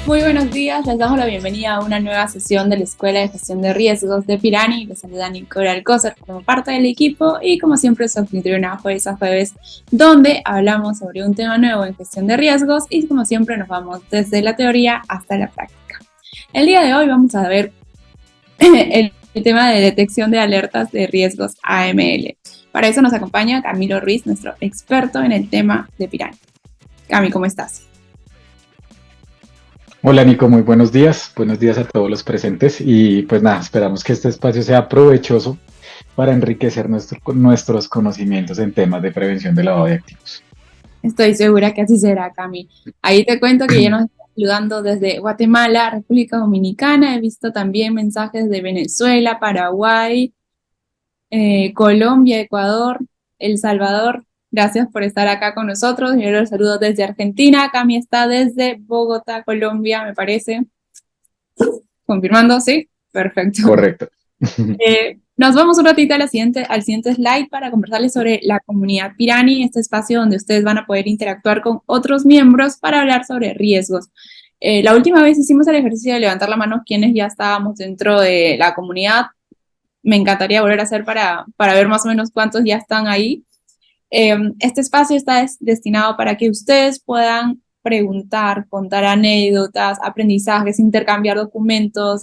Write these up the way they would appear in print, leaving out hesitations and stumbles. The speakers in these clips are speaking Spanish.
Muy buenos días, les damos la bienvenida a una nueva sesión de la Escuela de Gestión de Riesgos de Pirani. Les saluda Nicole Alcócer como parte del equipo y como siempre su anfitriona jueves a jueves, donde hablamos sobre un tema nuevo en gestión de riesgos y como siempre nos vamos desde la teoría hasta la práctica. El día de hoy vamos a ver el tema de detección de alertas de riesgos AML. Para eso nos acompaña Camilo Ruiz, nuestro experto en el tema de Pirani. Cami, ¿cómo estás? Hola Nico, muy buenos días. Buenos días a todos los presentes y pues nada, esperamos que este espacio sea provechoso para enriquecer nuestros conocimientos en temas de prevención de lavado de activos. Estoy segura que así será, Cami. Ahí te cuento que ya nos están saludando desde Guatemala, República Dominicana. He visto también mensajes de Venezuela, Paraguay, Colombia, Ecuador, El Salvador. Gracias por estar acá con nosotros. Yo los saludo desde Argentina. Cami está desde Bogotá, Colombia, me parece. Confirmando, sí. Perfecto. Correcto. Nos vamos un ratito a al siguiente slide para conversarles sobre la comunidad Pirani, este espacio donde ustedes van a poder interactuar con otros miembros para hablar sobre riesgos. La última vez hicimos el ejercicio de levantar la mano quienes ya estábamos dentro de la comunidad. Me encantaría volver a hacer para ver más o menos cuántos ya están ahí. Este espacio está destinado para que ustedes puedan preguntar, contar anécdotas, aprendizajes, intercambiar documentos,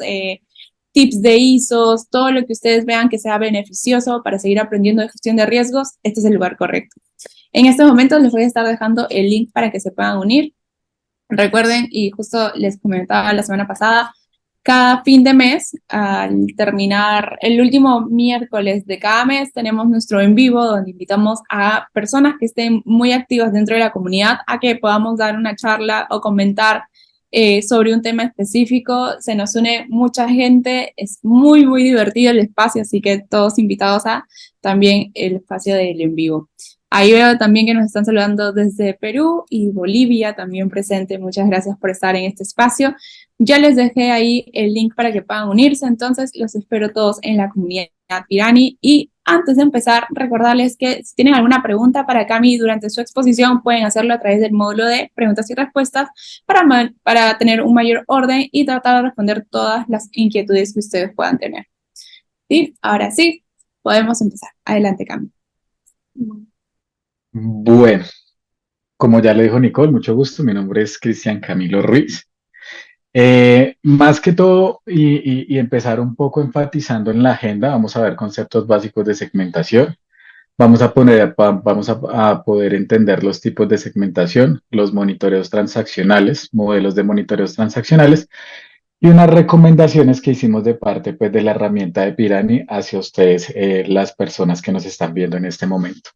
tips de ISOs, todo lo que ustedes vean que sea beneficioso para seguir aprendiendo de gestión de riesgos, este es el lugar correcto. En estos momentos les voy a estar dejando el link para que se puedan unir. Recuerden, y justo les comentaba la semana pasada, cada fin de mes, al terminar el último miércoles de cada mes, tenemos nuestro en vivo donde invitamos a personas que estén muy activas dentro de la comunidad a que podamos dar una charla o comentar sobre un tema específico. Se nos une mucha gente, es muy, muy divertido el espacio, así que todos invitados a también el espacio del en vivo. Ahí veo también que nos están saludando desde Perú y Bolivia también presente. Muchas gracias por estar en este espacio. Ya les dejé ahí el link para que puedan unirse, entonces los espero todos en la comunidad Pirani. Y antes de empezar, recordarles que si tienen alguna pregunta para Cami durante su exposición, pueden hacerlo a través del módulo de preguntas y respuestas para tener un mayor orden y tratar de responder todas las inquietudes que ustedes puedan tener. ¿Sí? Ahora sí, podemos empezar. Adelante, Cami. Bueno, como ya le dijo Nicole, mucho gusto. Mi nombre es Cristian Camilo Ruiz. Más que todo, y empezar un poco enfatizando en la agenda, vamos a ver conceptos básicos de segmentación. Vamos a poder entender los tipos de segmentación, los monitoreos transaccionales, modelos de monitoreos transaccionales y unas recomendaciones que hicimos de parte pues, de la herramienta de Pirani hacia ustedes, las personas que nos están viendo en este momento.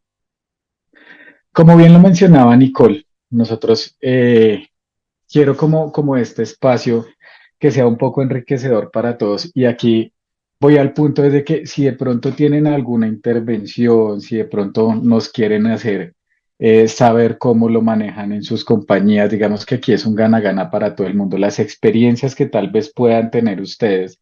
Como bien lo mencionaba Nicole, nosotros quiero como este espacio que sea un poco enriquecedor para todos y aquí voy al punto de que si de pronto tienen alguna intervención, si de pronto nos quieren hacer saber cómo lo manejan en sus compañías, digamos que aquí es un gana-gana para todo el mundo. Las experiencias que tal vez puedan tener ustedes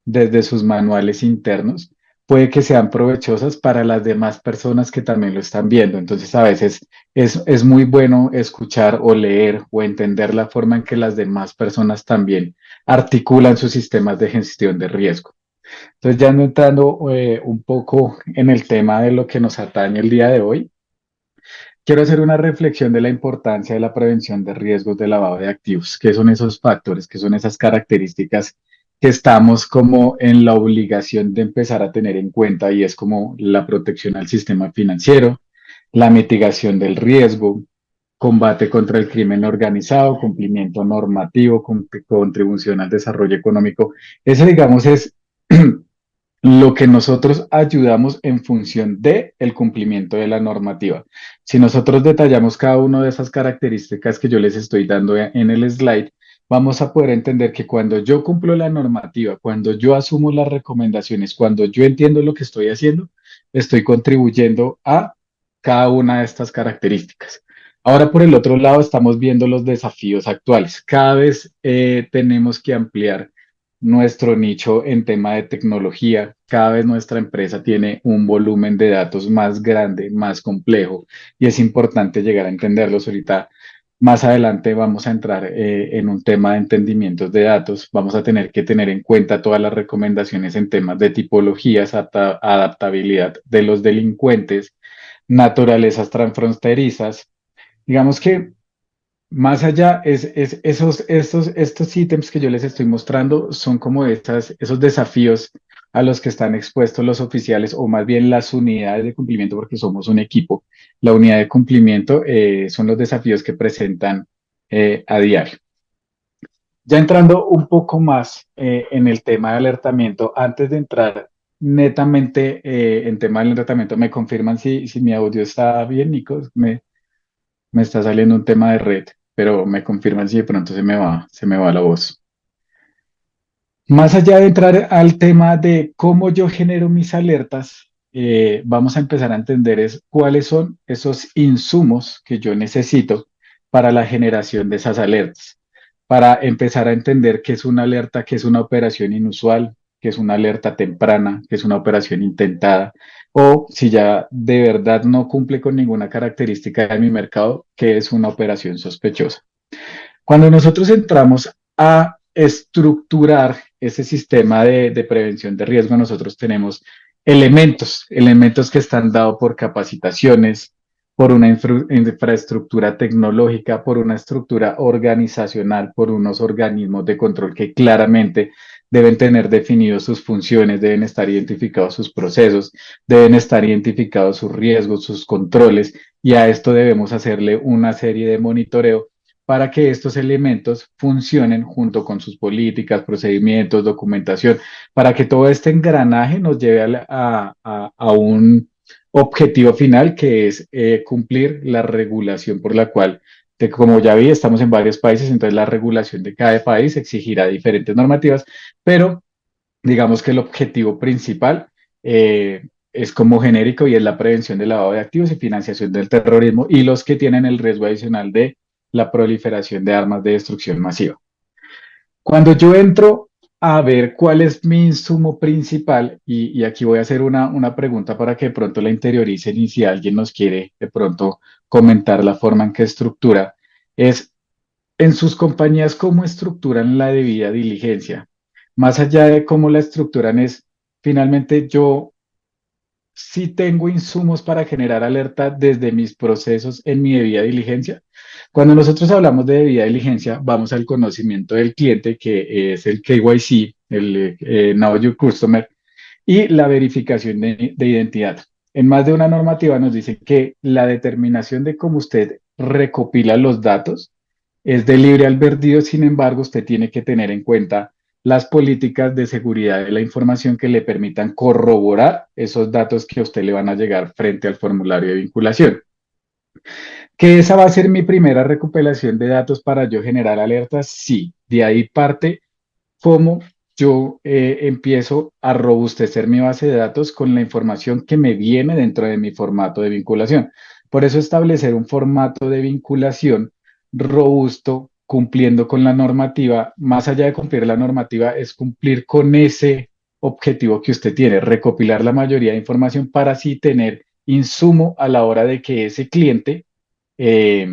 desde sus manuales internos, puede que sean provechosas para las demás personas que también lo están viendo. Entonces, a veces es muy bueno escuchar o leer o entender la forma en que las demás personas también articulan sus sistemas de gestión de riesgo. Entonces, ya no entrando un poco en el tema de lo que nos atañe el día de hoy, quiero hacer una reflexión de la importancia de la prevención de riesgos de lavado de activos. ¿Qué son esos factores? ¿Qué son esas características que estamos como en la obligación de empezar a tener en cuenta? Y es como la protección al sistema financiero, la mitigación del riesgo, combate contra el crimen organizado, cumplimiento normativo, contribución al desarrollo económico. Ese, digamos, es lo que nosotros ayudamos en función de el cumplimiento de la normativa. Si nosotros detallamos cada una de esas características que yo les estoy dando en el slide, vamos a poder entender que cuando yo cumplo la normativa, cuando yo asumo las recomendaciones, cuando yo entiendo lo que estoy haciendo, estoy contribuyendo a cada una de estas características. Ahora, por el otro lado, estamos viendo los desafíos actuales. Cada vez tenemos que ampliar nuestro nicho en tema de tecnología. Cada vez nuestra empresa tiene un volumen de datos más grande, más complejo, y es importante llegar a entenderlos. Ahorita Más adelante vamos a entrar en un tema de entendimientos de datos. Vamos a tener que tener en cuenta todas las recomendaciones en temas de tipologías, adaptabilidad de los delincuentes, naturalezas transfronterizas. Digamos que más allá, estos ítems que yo les estoy mostrando son como esos desafíos a los que están expuestos los oficiales o más bien las unidades de cumplimiento, porque somos un equipo. La unidad de cumplimiento son los desafíos que presentan a diario. Ya entrando un poco más en el tema de alertamiento, antes de entrar netamente en tema de alertamiento, ¿me confirman si mi audio está bien, Nico? Me está saliendo un tema de red, pero me confirman si de pronto se me va la voz. Más allá de entrar al tema de cómo yo genero mis alertas, vamos a empezar a entender cuáles son esos insumos que yo necesito para la generación de esas alertas, para empezar a entender qué es una alerta, qué es una operación inusual, qué es una alerta temprana, qué es una operación intentada, o si ya de verdad no cumple con ninguna característica de mi mercado, qué es una operación sospechosa. Cuando nosotros entramos a estructurar ese sistema de prevención de riesgo, nosotros tenemos elementos que están dados por capacitaciones, por una infraestructura tecnológica, por una estructura organizacional, por unos organismos de control que claramente deben tener definidos sus funciones, deben estar identificados sus procesos, deben estar identificados sus riesgos, sus controles, y a esto debemos hacerle una serie de monitoreo para que estos elementos funcionen junto con sus políticas, procedimientos, documentación, para que todo este engranaje nos lleve a un objetivo final que es cumplir la regulación por la cual, como ya vi, estamos en varios países, entonces la regulación de cada país exigirá diferentes normativas, pero digamos que el objetivo principal es como genérico y es la prevención del lavado de activos y financiación del terrorismo y los que tienen el riesgo adicional de la proliferación de armas de destrucción masiva. Cuando yo entro a ver cuál es mi insumo principal, y aquí voy a hacer una pregunta para que de pronto la interioricen y si alguien nos quiere de pronto comentar la forma en que estructura, es en sus compañías cómo estructuran la debida diligencia. Más allá de cómo la estructuran es, finalmente yo sí tengo insumos para generar alerta desde mis procesos en mi debida diligencia. Cuando nosotros hablamos de debida diligencia, vamos al conocimiento del cliente, que es el KYC, el Know Your Customer, y la verificación de identidad. En más de una normativa nos dice que la determinación de cómo usted recopila los datos es de libre albedrío, sin embargo, usted tiene que tener en cuenta las políticas de seguridad de la información que le permitan corroborar esos datos que a usted le van a llegar frente al formulario de vinculación. ¿Que esa va a ser mi primera recopilación de datos para yo generar alertas? Sí, de ahí parte cómo yo empiezo a robustecer mi base de datos con la información que me viene dentro de mi formato de vinculación. Por eso establecer un formato de vinculación robusto, cumpliendo con la normativa, más allá de cumplir la normativa, es cumplir con ese objetivo que usted tiene, recopilar la mayoría de información para así tener insumo a la hora de que ese cliente eh,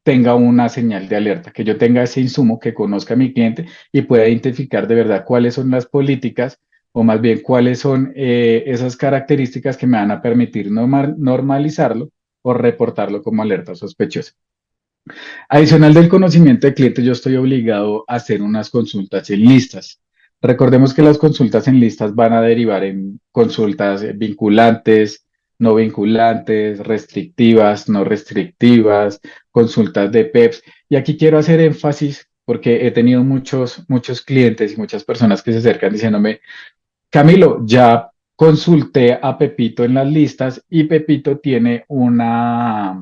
tenga una señal de alerta, que yo tenga ese insumo, que conozca a mi cliente y pueda identificar de verdad cuáles son las políticas o más bien cuáles son esas características que me van a permitir normalizarlo o reportarlo como alerta sospechosa. Adicional del conocimiento del cliente, yo estoy obligado a hacer unas consultas en listas. Recordemos que las consultas en listas van a derivar en consultas vinculantes, restrictivas, no restrictivas, consultas de PEPs. Y aquí quiero hacer énfasis porque he tenido muchos clientes y muchas personas que se acercan diciéndome, Camilo, ya consulté a Pepito en las listas y Pepito tiene una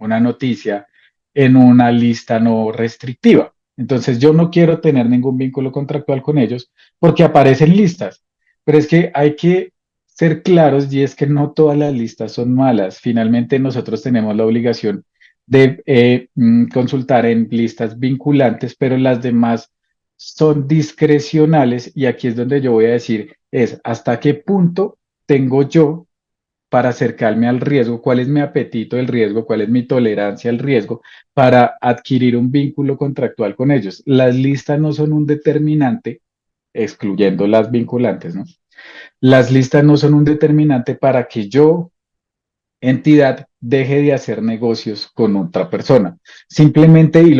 noticia en una lista no restrictiva. Entonces yo no quiero tener ningún vínculo contractual con ellos porque aparecen listas, pero es que hay que ser claros y es que no todas las listas son malas. Finalmente nosotros tenemos la obligación de consultar en listas vinculantes, pero las demás son discrecionales y aquí es donde yo voy a decir es hasta qué punto tengo yo para acercarme al riesgo, cuál es mi apetito del riesgo, cuál es mi tolerancia al riesgo para adquirir un vínculo contractual con ellos. Las listas no son un determinante, excluyendo las vinculantes, ¿no? Las listas no son un determinante para que yo, entidad, deje de hacer negocios con otra persona. Simplemente, y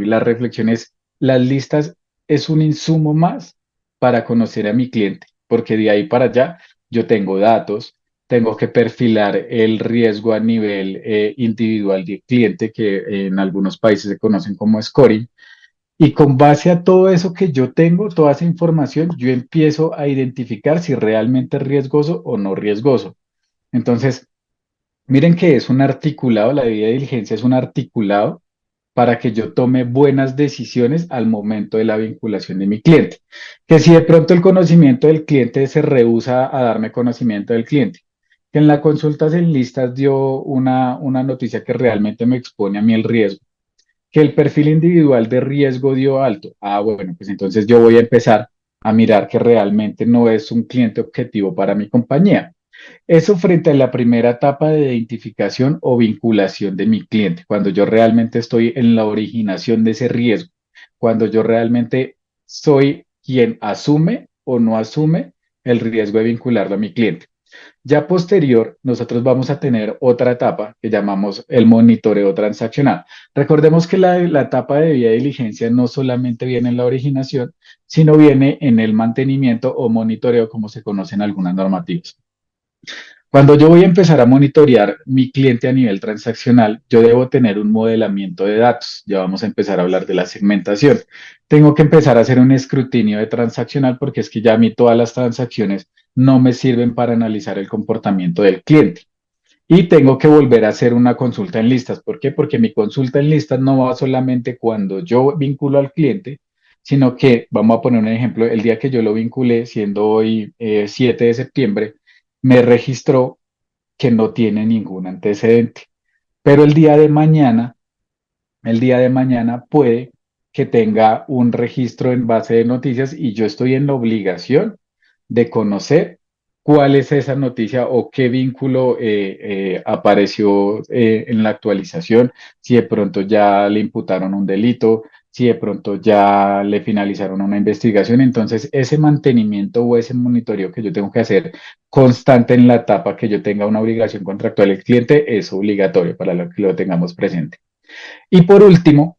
la reflexión es, las listas es un insumo más para conocer a mi cliente, porque de ahí para allá yo tengo datos, tengo que perfilar el riesgo a nivel individual del cliente, que en algunos países se conocen como scoring. Y con base a todo eso que yo tengo, toda esa información, yo empiezo a identificar si realmente es riesgoso o no riesgoso. Entonces, miren que es un articulado, la debida diligencia es un articulado para que yo tome buenas decisiones al momento de la vinculación de mi cliente. Que si de pronto el conocimiento del cliente se rehúsa a darme conocimiento del cliente, que en la consulta en listas dio una noticia que realmente me expone a mí el riesgo, que el perfil individual de riesgo dio alto. Ah, bueno, pues entonces yo voy a empezar a mirar que realmente no es un cliente objetivo para mi compañía. Eso frente a la primera etapa de identificación o vinculación de mi cliente, cuando yo realmente estoy en la originación de ese riesgo, cuando yo realmente soy quien asume o no asume el riesgo de vincularlo a mi cliente. Ya posterior, nosotros vamos a tener otra etapa que llamamos el monitoreo transaccional. Recordemos que la etapa de debida diligencia no solamente viene en la originación, sino viene en el mantenimiento o monitoreo, como se conocen algunas normativas. Cuando yo voy a empezar a monitorear mi cliente a nivel transaccional, yo debo tener un modelamiento de datos. Ya vamos a empezar a hablar de la segmentación. Tengo que empezar a hacer un escrutinio de transaccional porque es que ya a mí todas las transacciones no me sirven para analizar el comportamiento del cliente. Y tengo que volver a hacer una consulta en listas. ¿Por qué? Porque mi consulta en listas no va solamente cuando yo vinculo al cliente, sino que, vamos a poner un ejemplo, el día que yo lo vinculé, siendo hoy 7 de septiembre, me registró que no tiene ningún antecedente. Pero el día de mañana puede que tenga un registro en base de noticias y yo estoy en la obligación de conocer cuál es esa noticia o qué vínculo apareció en la actualización, si de pronto ya le imputaron un delito, si de pronto ya le finalizaron una investigación. Entonces, ese mantenimiento o ese monitoreo que yo tengo que hacer constante en la etapa que yo tenga una obligación contractual del cliente es obligatorio para lo que lo tengamos presente. Y por último,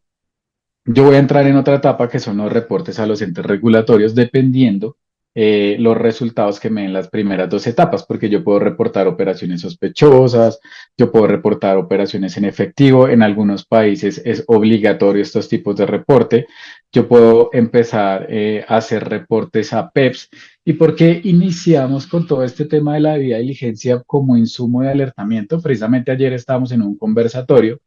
yo voy a entrar en otra etapa que son los reportes a los entes regulatorios, dependiendo los resultados que me den las primeras dos etapas, porque yo puedo reportar operaciones sospechosas, yo puedo reportar operaciones en efectivo, en algunos países es obligatorio estos tipos de reporte, yo puedo empezar a hacer reportes a PEPs. ¿Y por qué iniciamos con todo este tema de la debida diligencia como insumo de alertamiento? Precisamente ayer estábamos en un conversatorio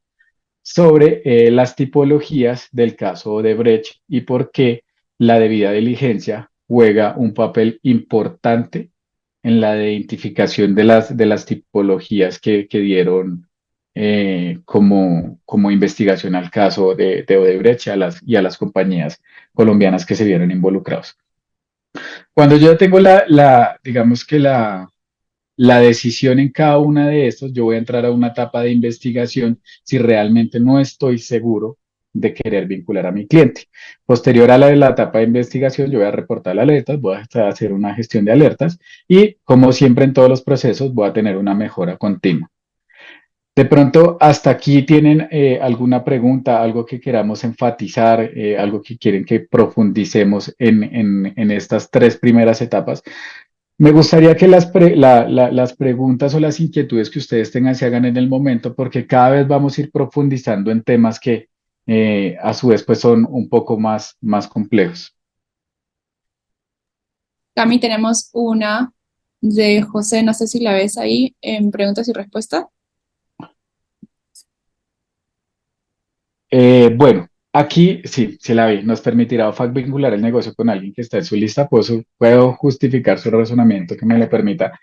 sobre las tipologías del caso de Brecht y por qué la debida diligencia juega un papel importante en la identificación de las tipologías que dieron como investigación al caso de Odebrecht y a las compañías colombianas que se vieron involucrados. Cuando yo tengo digamos que la decisión en cada una de estos, yo voy a entrar a una etapa de investigación si realmente no estoy seguro de querer vincular a mi cliente. Posterior a la etapa de investigación, yo voy a reportar alertas, voy a hacer una gestión de alertas y, como siempre en todos los procesos, voy a tener una mejora continua. De pronto, hasta aquí tienen alguna pregunta, algo que queramos enfatizar, algo que quieren que profundicemos en estas tres primeras etapas. Me gustaría que las preguntas o las inquietudes que ustedes tengan se hagan en el momento, porque cada vez vamos a ir profundizando en temas que a su vez pues son un poco más complejos. Cami, tenemos una de José, no sé si la ves ahí en preguntas y respuestas. Bueno, aquí sí, se la vi. Nos permitirá OFAC vincular el negocio con alguien que está en su lista. Puedo justificar su razonamiento que me lo permita.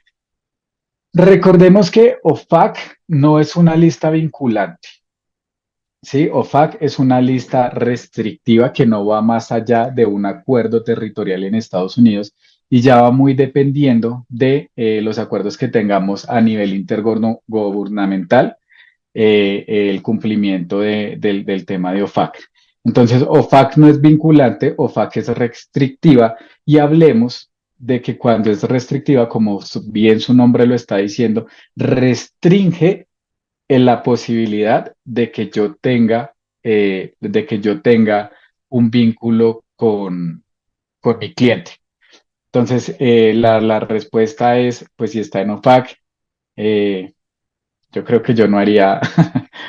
Recordemos que OFAC no es una lista vinculante. Sí, OFAC es una lista restrictiva que no va más allá de un acuerdo territorial en Estados Unidos y ya va muy dependiendo de los acuerdos que tengamos a nivel intergubernamental, el cumplimiento del tema de OFAC. Entonces, OFAC no es vinculante, OFAC es restrictiva y hablemos de que cuando es restrictiva, como bien su nombre lo está diciendo, restringe en la posibilidad de que yo tenga un vínculo con mi cliente. Entonces, la respuesta es, pues si está en OFAC, eh, yo creo que yo no haría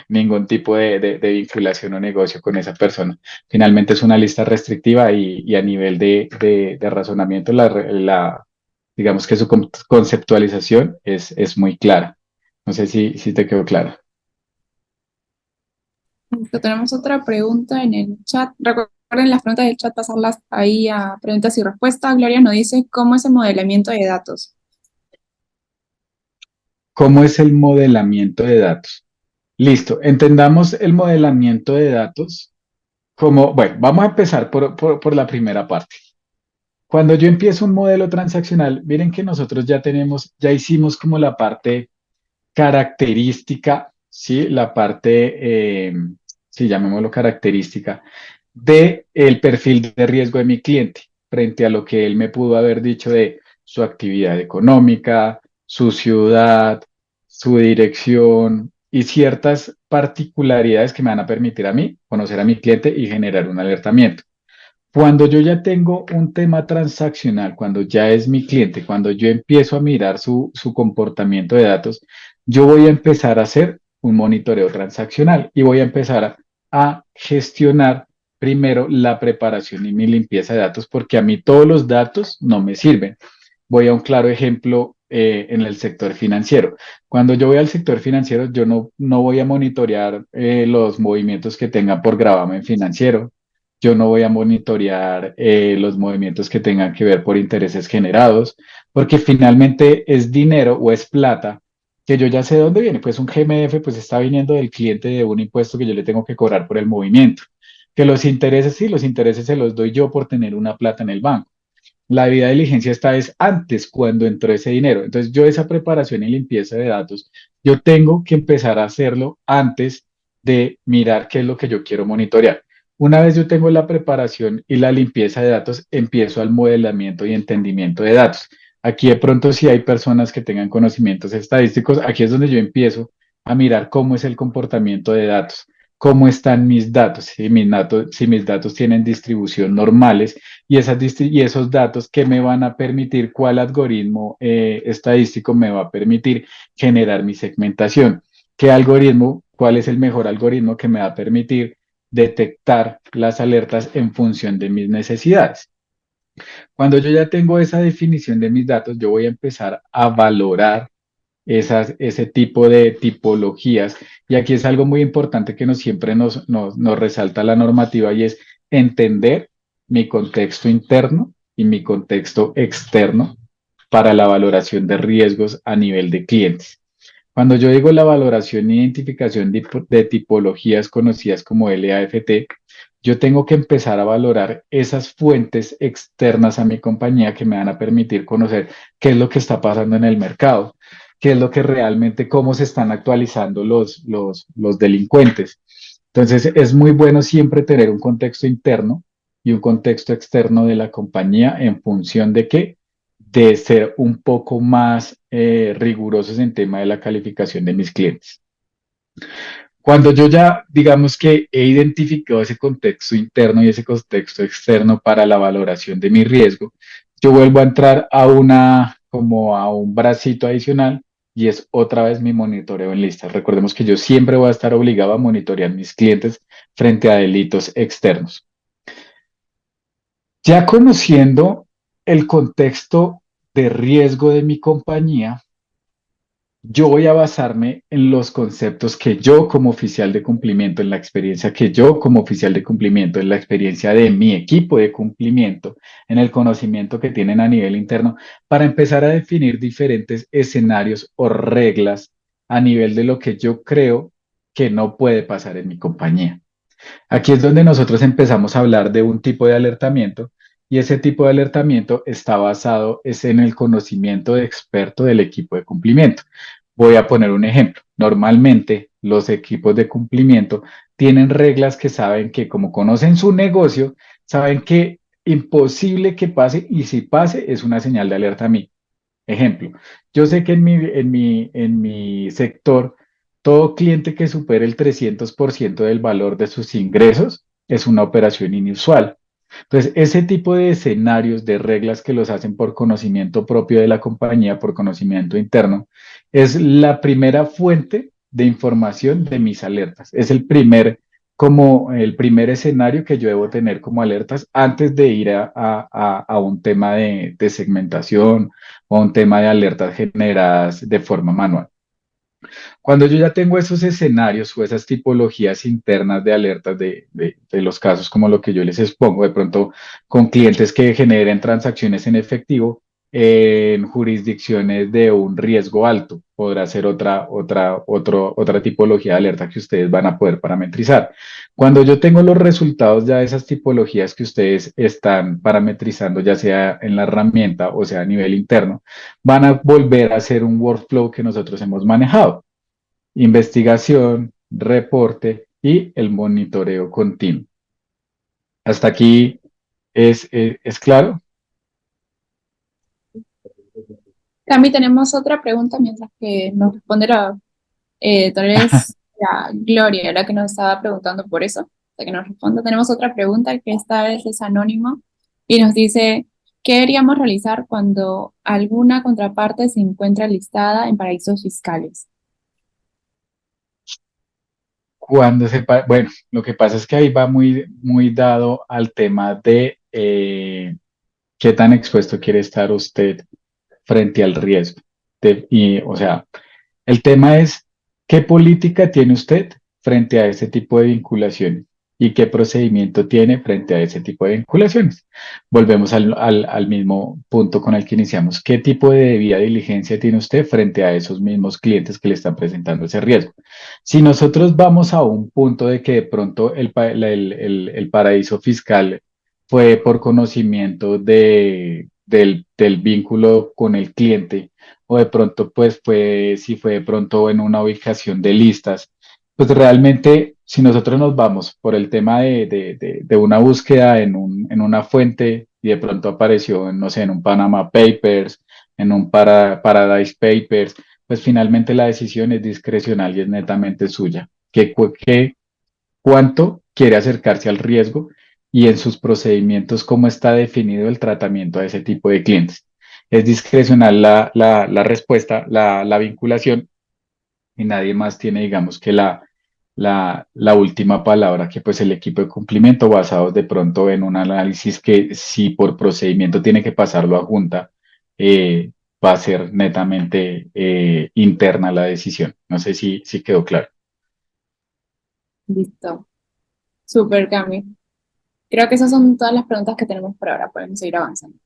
ningún tipo de vinculación o negocio con esa persona. Finalmente es una lista restrictiva y a nivel de razonamiento, digamos que su conceptualización es muy clara. No sé si te quedó claro. Tenemos otra pregunta en el chat. Recuerden las preguntas del chat, pasarlas ahí a preguntas y respuestas. Gloria nos dice, ¿cómo es el modelamiento de datos? ¿Cómo es el modelamiento de datos? Listo, entendamos el modelamiento de datos como, bueno, vamos a empezar por la primera parte. Cuando yo empiezo un modelo transaccional, miren que nosotros ya hicimos como la parte característica, ¿sí? La parte, sí, llamémoslo característica, de el perfil de riesgo de mi cliente frente a lo que él me pudo haber dicho de su actividad económica, su ciudad, su dirección y ciertas particularidades que me van a permitir a mí conocer a mi cliente y generar un alertamiento. Cuando yo ya tengo un tema transaccional, cuando ya es mi cliente, cuando yo empiezo a mirar su comportamiento de datos, yo voy a empezar a hacer un monitoreo transaccional y voy a empezar a gestionar primero la preparación y mi limpieza de datos, porque a mí todos los datos no me sirven. Voy a un claro ejemplo en el sector financiero. Cuando yo voy al sector financiero, yo no voy a monitorear los movimientos que tenga por gravamen financiero. Yo no voy a monitorear los movimientos que tengan que ver por intereses generados, porque finalmente es dinero o es plata que yo ya sé de dónde viene. Pues un GMF pues está viniendo del cliente de un impuesto que yo le tengo que cobrar por el movimiento. Que los intereses, sí, los intereses se los doy yo por tener una plata en el banco. La debida diligencia está es antes, cuando entró ese dinero. Entonces, yo esa preparación y limpieza de datos, yo tengo que empezar a hacerlo antes de mirar qué es lo que yo quiero monitorear. Una vez yo tengo la preparación y la limpieza de datos, empiezo al modelamiento y entendimiento de datos. Aquí de pronto si hay personas que tengan conocimientos estadísticos, aquí es donde yo empiezo a mirar cómo es el comportamiento de datos, cómo están mis datos, si mis datos tienen distribución normales y esos datos que me van a permitir, cuál algoritmo estadístico me va a permitir generar mi segmentación, qué algoritmo, cuál es el mejor algoritmo que me va a permitir detectar las alertas en función de mis necesidades. Cuando yo ya tengo esa definición de mis datos, yo voy a empezar a valorar ese tipo de tipologías. Y aquí es algo muy importante que siempre nos resalta la normativa y es entender mi contexto interno y mi contexto externo para la valoración de riesgos a nivel de clientes. Cuando yo digo la valoración e identificación de tipologías conocidas como LAFT, yo tengo que empezar a valorar esas fuentes externas a mi compañía que me van a permitir conocer qué es lo que está pasando en el mercado, qué es lo que realmente, cómo se están actualizando los delincuentes. Entonces, es muy bueno siempre tener un contexto interno y un contexto externo de la compañía en función de qué, de ser un poco más rigurosos en tema de la calificación de mis clientes. Cuando yo ya, digamos que he identificado ese contexto interno y ese contexto externo para la valoración de mi riesgo, yo vuelvo a entrar como a un bracito adicional y es otra vez mi monitoreo en listas. Recordemos que yo siempre voy a estar obligado a monitorear mis clientes frente a delitos externos. Ya conociendo el contexto de riesgo de mi compañía, yo voy a basarme en los conceptos que yo como oficial de cumplimiento, en la experiencia que yo como oficial de cumplimiento, en la experiencia de mi equipo de cumplimiento, en el conocimiento que tienen a nivel interno, para empezar a definir diferentes escenarios o reglas a nivel de lo que yo creo que no puede pasar en mi compañía. Aquí es donde nosotros empezamos a hablar de un tipo de alertamiento y ese tipo de alertamiento está basado es en el conocimiento de experto del equipo de cumplimiento. Voy a poner un ejemplo. Normalmente los equipos de cumplimiento tienen reglas que saben que como conocen su negocio, saben que imposible que pase y si pase es una señal de alerta a mí. Ejemplo, yo sé que en mi sector, todo cliente que supere el 300% del valor de sus ingresos es una operación inusual. Entonces, ese tipo de escenarios, de reglas que los hacen por conocimiento propio de la compañía, por conocimiento interno, es la primera fuente de información de mis alertas. Es como el primer escenario que yo debo tener como alertas antes de ir a un tema de segmentación o un tema de alertas generadas de forma manual. Cuando yo ya tengo esos escenarios o esas tipologías internas de alertas de los casos como lo que yo les expongo, de pronto con clientes que generen transacciones en efectivo en jurisdicciones de un riesgo alto, podrá ser otra tipología de alerta que ustedes van a poder parametrizar. Cuando yo tengo los resultados ya de esas tipologías que ustedes están parametrizando, ya sea en la herramienta o sea a nivel interno, van a volver a hacer un workflow que nosotros hemos manejado: investigación, reporte y el monitoreo continuo. Hasta aquí es claro. También tenemos otra pregunta mientras que nos responde tal vez la Gloria, la que nos estaba preguntando por eso, la que nos responda. Tenemos otra pregunta que esta vez es anónimo y nos dice, ¿qué deberíamos realizar cuando alguna contraparte se encuentra listada en paraísos fiscales? Bueno, lo que pasa es que ahí va muy, muy dado al tema de qué tan expuesto quiere estar usted frente al riesgo. O sea, el tema es qué política tiene usted frente a ese tipo de vinculaciones y qué procedimiento tiene frente a ese tipo de vinculaciones. Volvemos al mismo punto con el que iniciamos. ¿Qué tipo de debida diligencia tiene usted frente a esos mismos clientes que le están presentando ese riesgo? Si nosotros vamos a un punto de que de pronto el paraíso fiscal fue por conocimiento del vínculo con el cliente, o de pronto pues si fue de pronto en una ubicación de listas, pues realmente si nosotros nos vamos por el tema de una búsqueda en una fuente y de pronto apareció, no sé, en un Panama Papers, en un Paradise Papers, pues finalmente la decisión es discrecional y es netamente suya. ¿Cuánto quiere acercarse al riesgo y en sus procedimientos cómo está definido el tratamiento a ese tipo de clientes? Es discrecional la respuesta, la vinculación, y nadie más tiene, digamos, que la última palabra, que pues el equipo de cumplimiento basado de pronto en un análisis que si por procedimiento tiene que pasarlo a junta, eh, va a ser netamente interna la decisión. No sé si quedó claro. Listo. Súper, Cami. Creo que esas son todas las preguntas que tenemos por ahora. Podemos seguir avanzando.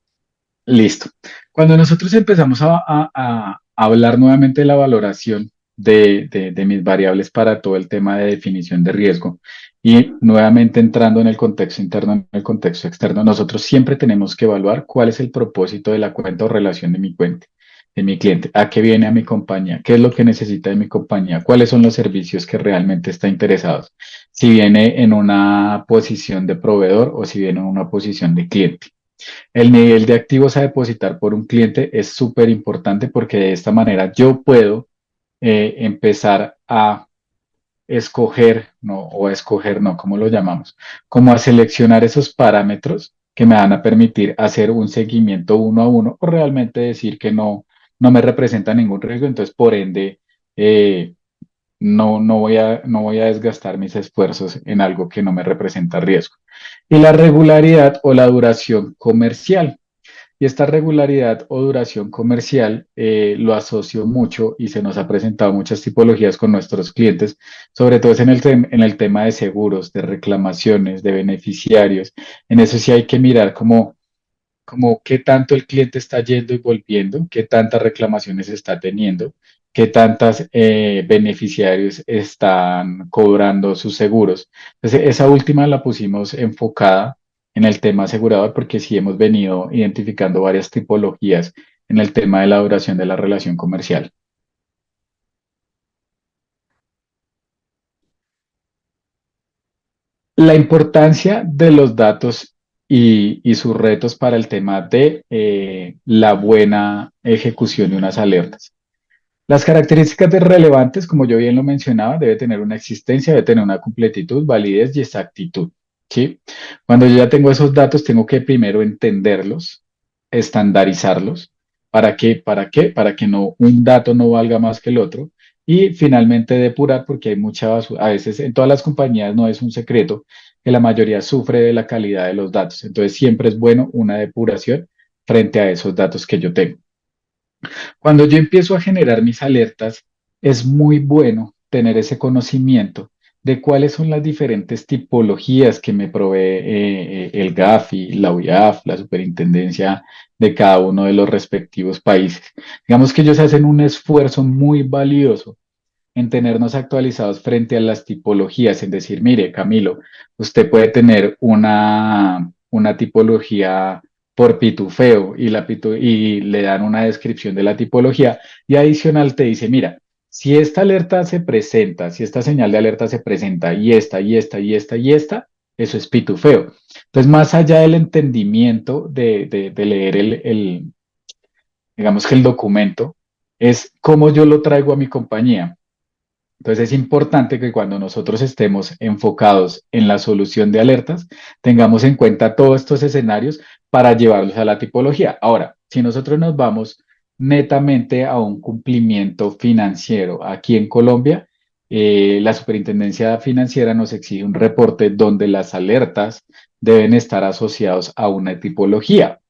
Listo. Cuando nosotros empezamos a hablar nuevamente de la valoración de mis variables para todo el tema de definición de riesgo y nuevamente entrando en el contexto interno, en el contexto externo, nosotros siempre tenemos que evaluar cuál es el propósito de la cuenta o relación de mi cuenta, de mi cliente, a qué viene a mi compañía, qué es lo que necesita de mi compañía, cuáles son los servicios que realmente está interesados, si viene en una posición de proveedor o si viene en una posición de cliente. El nivel de activos a depositar por un cliente es súper importante porque de esta manera yo puedo empezar a escoger, no, o a escoger, no, ¿cómo lo llamamos? Como a seleccionar esos parámetros que me van a permitir hacer un seguimiento uno a uno o realmente decir que no me representa ningún riesgo, entonces por ende eh, no voy a desgastar mis esfuerzos en algo que no me representa riesgo. Y la regularidad o la duración comercial. Y esta regularidad o duración comercial lo asocio mucho y se nos ha presentado muchas tipologías con nuestros clientes, sobre todo es en el tema de seguros, de reclamaciones, de beneficiarios. En eso sí hay que mirar como qué tanto el cliente está yendo y volviendo, qué tantas reclamaciones está teniendo, qué tantas beneficiarios están cobrando sus seguros. Entonces, esa última la pusimos enfocada en el tema asegurador, porque sí hemos venido identificando varias tipologías en el tema de la duración de la relación comercial. La importancia de los datos y sus retos para el tema de la buena ejecución de unas alertas. Las características de relevantes, como yo bien lo mencionaba, debe tener una existencia, debe tener una completitud, validez y exactitud, ¿sí? Cuando yo ya tengo esos datos, tengo que primero entenderlos, estandarizarlos. ¿Para qué? ¿Para qué? Para que no, un dato no valga más que el otro. Y finalmente depurar, porque hay mucha basura. A veces en todas las compañías no es un secreto que la mayoría sufre de la calidad de los datos. Entonces siempre es bueno una depuración frente a esos datos que yo tengo. Cuando yo empiezo a generar mis alertas, es muy bueno tener ese conocimiento de cuáles son las diferentes tipologías que me provee el GAFI, la UIAF, la superintendencia de cada uno de los respectivos países. Digamos que ellos hacen un esfuerzo muy valioso en tenernos actualizados frente a las tipologías, en decir, mire, Camilo, usted puede tener una tipología por pitufeo y le dan una descripción de la tipología y adicional te dice, mira, si esta alerta se presenta, si esta señal de alerta se presenta y esta, y esta, y esta, y esta, eso es pitufeo. Entonces, más allá del entendimiento de leer digamos que el documento, es cómo yo lo traigo a mi compañía. Entonces es importante que cuando nosotros estemos enfocados en la solución de alertas, tengamos en cuenta todos estos escenarios para llevarlos a la tipología. Ahora, si nosotros nos vamos netamente a un cumplimiento financiero aquí en Colombia, la Superintendencia Financiera nos exige un reporte donde las alertas deben estar asociados a una tipología.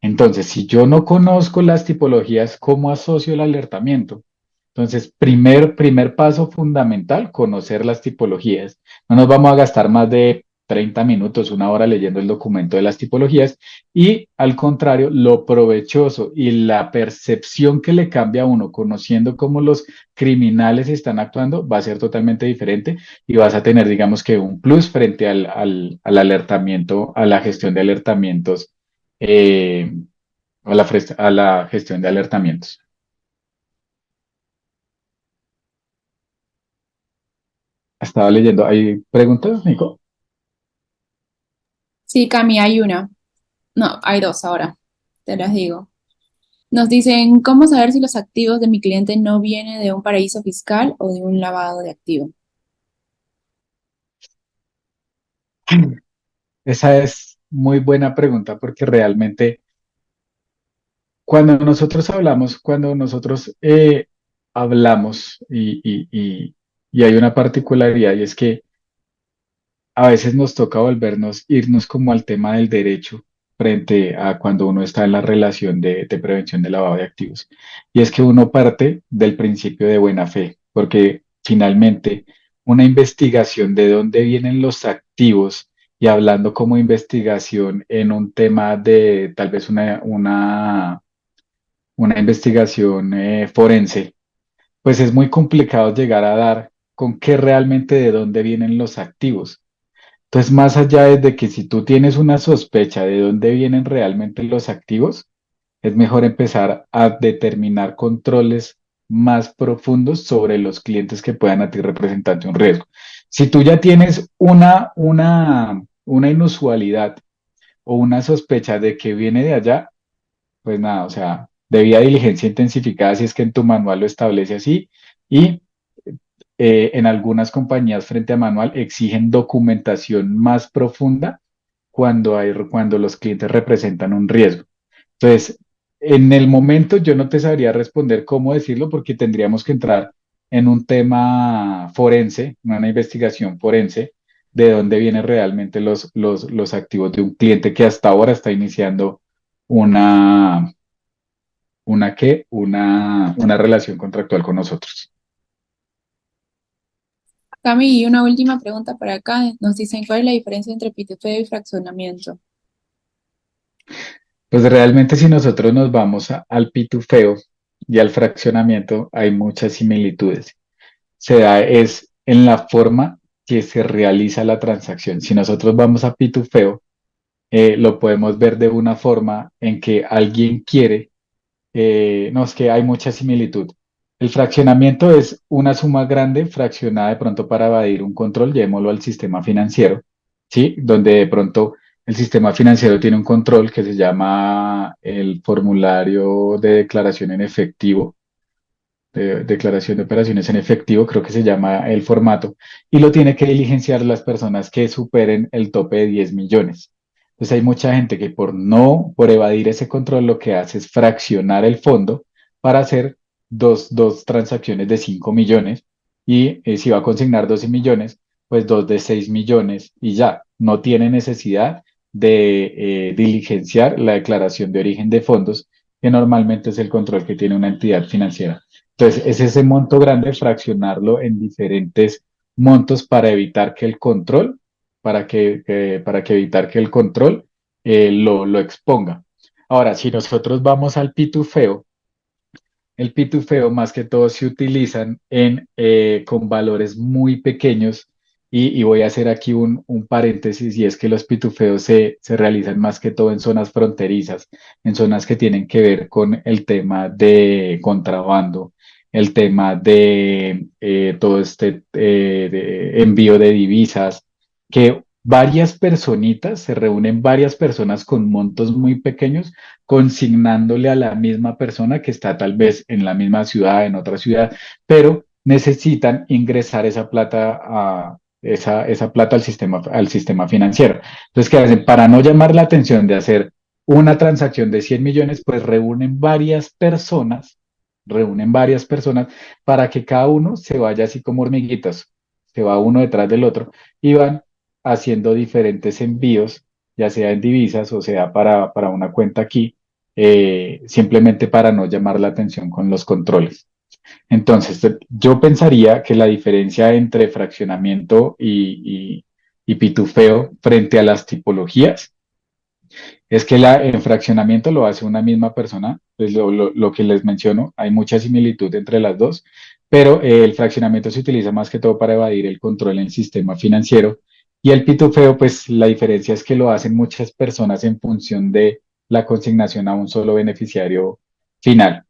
Entonces, si yo no conozco las tipologías, ¿cómo asocio el alertamiento? Entonces, primer paso fundamental, conocer las tipologías. No nos vamos a gastar más de 30 minutos, una hora leyendo el documento de las tipologías y al contrario, lo provechoso y la percepción que le cambia a uno conociendo cómo los criminales están actuando va a ser totalmente diferente y vas a tener, digamos que un plus frente al alertamiento, a la gestión de alertamientos, eh, a la gestión de alertamientos. Estaba leyendo. ¿Hay preguntas, Nico? Sí, Cami, hay una. No, hay dos ahora, te las digo. Nos dicen, ¿cómo saber si los activos de mi cliente no vienen de un paraíso fiscal o de un lavado de activos? Esa es muy buena pregunta porque realmente cuando nosotros hablamos y hay una particularidad y es que a veces nos toca irnos como al tema del derecho frente a cuando uno está en la relación de prevención de lavado de activos. Y es que uno parte del principio de buena fe, porque finalmente una investigación de dónde vienen los activos y hablando como investigación en un tema de tal vez una investigación forense, pues es muy complicado llegar a dar con qué realmente de dónde vienen los activos. Entonces, más allá de que si tú tienes una sospecha de dónde vienen realmente los activos, es mejor empezar a determinar controles más profundos sobre los clientes que puedan a ti representarte un riesgo. Si tú ya tienes una inusualidad o una sospecha de que viene de allá, pues nada, o sea, debida diligencia intensificada si es que en tu manual lo establece así y en algunas compañías frente a manual exigen documentación más profunda cuando los clientes representan un riesgo. Entonces, en el momento yo no te sabría responder cómo decirlo porque tendríamos que entrar en un tema forense, una investigación forense, de dónde vienen realmente los activos de un cliente que hasta ahora está iniciando una, una relación contractual con nosotros. Cami, y una última pregunta para acá. Nos dicen, ¿cuál es la diferencia entre pitufeo y fraccionamiento? Pues realmente si nosotros nos vamos al pitufeo y al fraccionamiento, hay muchas similitudes. Es en la forma que se realiza la transacción. Si nosotros vamos a pitufeo, lo podemos ver de una forma en que alguien quiere, no, es que hay mucha similitud. El fraccionamiento es una suma grande fraccionada de pronto para evadir un control, llevémoslo al sistema financiero, ¿sí? Donde de pronto el sistema financiero tiene un control que se llama el formulario de declaración en efectivo, de declaración de operaciones en efectivo, creo que se llama el formato, y lo tiene que diligenciar las personas que superen el tope de 10 millones. Entonces hay mucha gente que por evadir ese control, lo que hace es fraccionar el fondo para hacer dos transacciones de 5 millones y si va a consignar 12 millones, pues dos de 6 millones y ya, no tiene necesidad de diligenciar la declaración de origen de fondos, que normalmente es el control que tiene una entidad financiera. Entonces, es ese monto grande, fraccionarlo en diferentes montos para evitar que el control, para que evitar que el control lo exponga. Ahora, si nosotros vamos al pitufeo, el pitufeo más que todo se utilizan con valores muy pequeños y voy a hacer aquí un paréntesis y es que los pitufeos se realizan más que todo en zonas fronterizas, en zonas que tienen que ver con el tema de contrabando, el tema de todo este de envío de divisas, que varias personitas, se reúnen varias personas con montos muy pequeños consignándole a la misma persona que está tal vez en la misma ciudad, en otra ciudad, pero necesitan ingresar esa plata al sistema financiero. Entonces, ¿qué hacen? Para no llamar la atención de hacer una transacción de 100 millones, pues reúnen varias personas para que cada uno se vaya así como hormiguitas, se va uno detrás del otro y van haciendo diferentes envíos, ya sea en divisas o sea para una cuenta aquí, simplemente para no llamar la atención con los controles. Entonces, yo pensaría que la diferencia entre fraccionamiento y pitufeo frente a las tipologías es que el fraccionamiento lo hace una misma persona, pues lo que les menciono, hay mucha similitud entre las dos, pero el fraccionamiento se utiliza más que todo para evadir el control en el sistema financiero y el pitufeo, pues la diferencia es que lo hacen muchas personas en función de la consignación a un solo beneficiario final.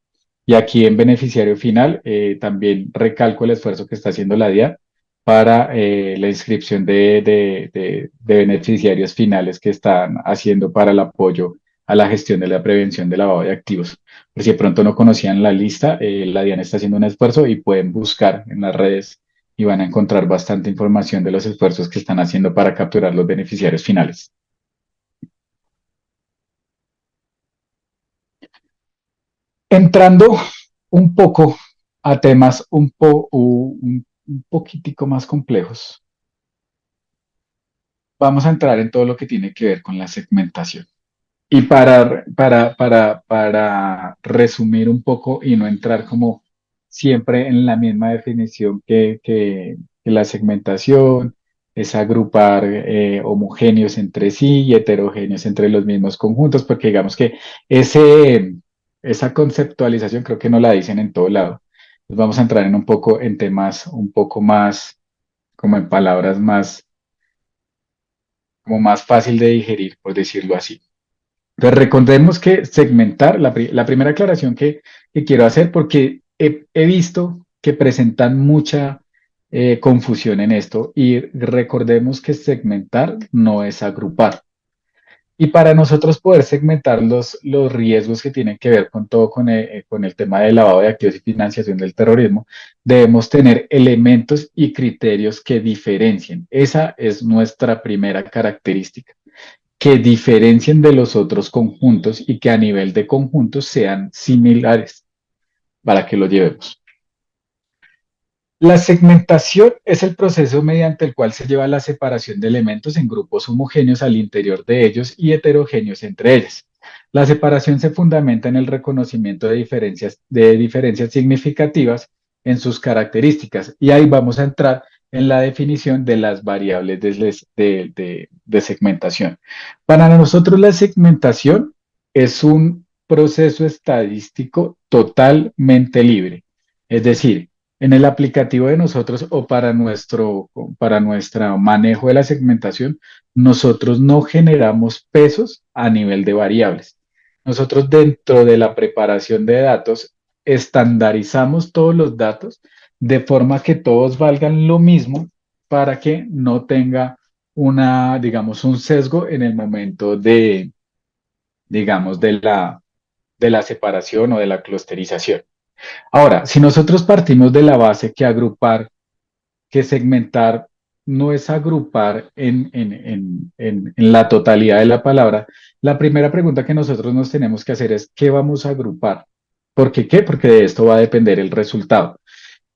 Y aquí en beneficiario final también recalco el esfuerzo que está haciendo la DIA para la inscripción de beneficiarios finales que están haciendo para el apoyo a la gestión de la prevención de lavado de activos. Por si de pronto no conocían la lista, la DIAN está haciendo un esfuerzo y pueden buscar en las redes y van a encontrar bastante información de los esfuerzos que están haciendo para capturar los beneficiarios finales. Entrando un poco a temas un poquitico más complejos, vamos a entrar en todo lo que tiene que ver con la segmentación. Y para resumir un poco y no entrar como siempre en la misma definición que la segmentación, es agrupar homogéneos entre sí y heterogéneos entre los mismos conjuntos, porque digamos que esa conceptualización creo que no la dicen en todo lado. Entonces vamos a entrar en un poco en temas un poco más, como en palabras más, como más fácil de digerir, por decirlo así. Entonces, recordemos que segmentar, la primera aclaración que quiero hacer, porque he visto que presentan mucha confusión en esto, y recordemos que segmentar no es agrupar. Y para nosotros poder segmentar los riesgos que tienen que ver con todo, con el tema del lavado de activos y financiación del terrorismo, debemos tener elementos y criterios que diferencien. Esa es nuestra primera característica, que diferencien de los otros conjuntos y que a nivel de conjuntos sean similares para que lo llevemos. La segmentación es el proceso mediante el cual se lleva la separación de elementos en grupos homogéneos al interior de ellos y heterogéneos entre ellos. La separación se fundamenta en el reconocimiento de diferencias significativas en sus características y ahí vamos a entrar en la definición de las variables de segmentación. Para nosotros la segmentación es un proceso estadístico totalmente libre, es decir, En el aplicativo de nosotros o para nuestro manejo de la segmentación, nosotros no generamos pesos a nivel de variables. Nosotros dentro de la preparación de datos estandarizamos todos los datos de forma que todos valgan lo mismo para que no tenga digamos, un sesgo en el momento digamos, de la separación o de la clusterización. Ahora, si nosotros partimos de la base que agrupar, que segmentar no es agrupar en la totalidad de la palabra, la primera pregunta que nosotros nos tenemos que hacer es, ¿qué vamos a agrupar? ¿Por qué qué? Porque de esto va a depender el resultado.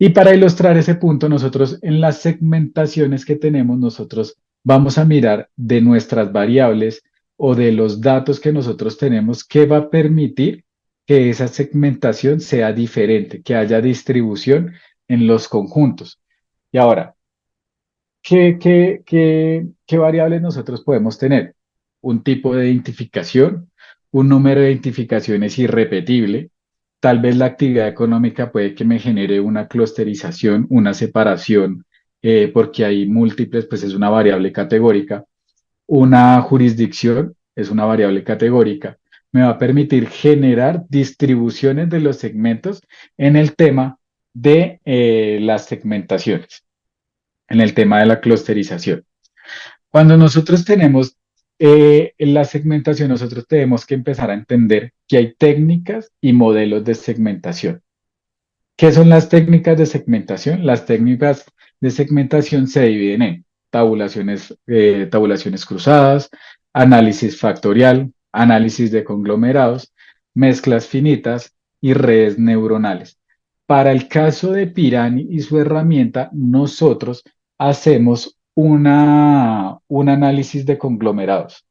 Y para ilustrar ese punto, nosotros en las segmentaciones que tenemos, nosotros vamos a mirar de nuestras variables o de los datos que nosotros tenemos, qué va a permitir que esa segmentación sea diferente, que haya distribución en los conjuntos. Y ahora, ¿qué variables nosotros podemos tener? Un tipo de identificación, un número de identificaciones irrepetible. Tal vez la actividad económica puede que me genere una clusterización, una separación, porque hay múltiples, pues es una variable categórica. Una jurisdicción es una variable categórica. Me va a permitir generar distribuciones de los segmentos en el tema de las segmentaciones, en el tema de la clusterización. Cuando nosotros tenemos en la segmentación, nosotros tenemos que empezar a entender que hay técnicas y modelos de segmentación. ¿Qué son las técnicas de segmentación? Las técnicas de segmentación se dividen en tabulaciones cruzadas, análisis factorial, análisis de conglomerados, mezclas finitas y redes neuronales. Para el caso de Pirani y su herramienta, nosotros hacemos un análisis de conglomerados.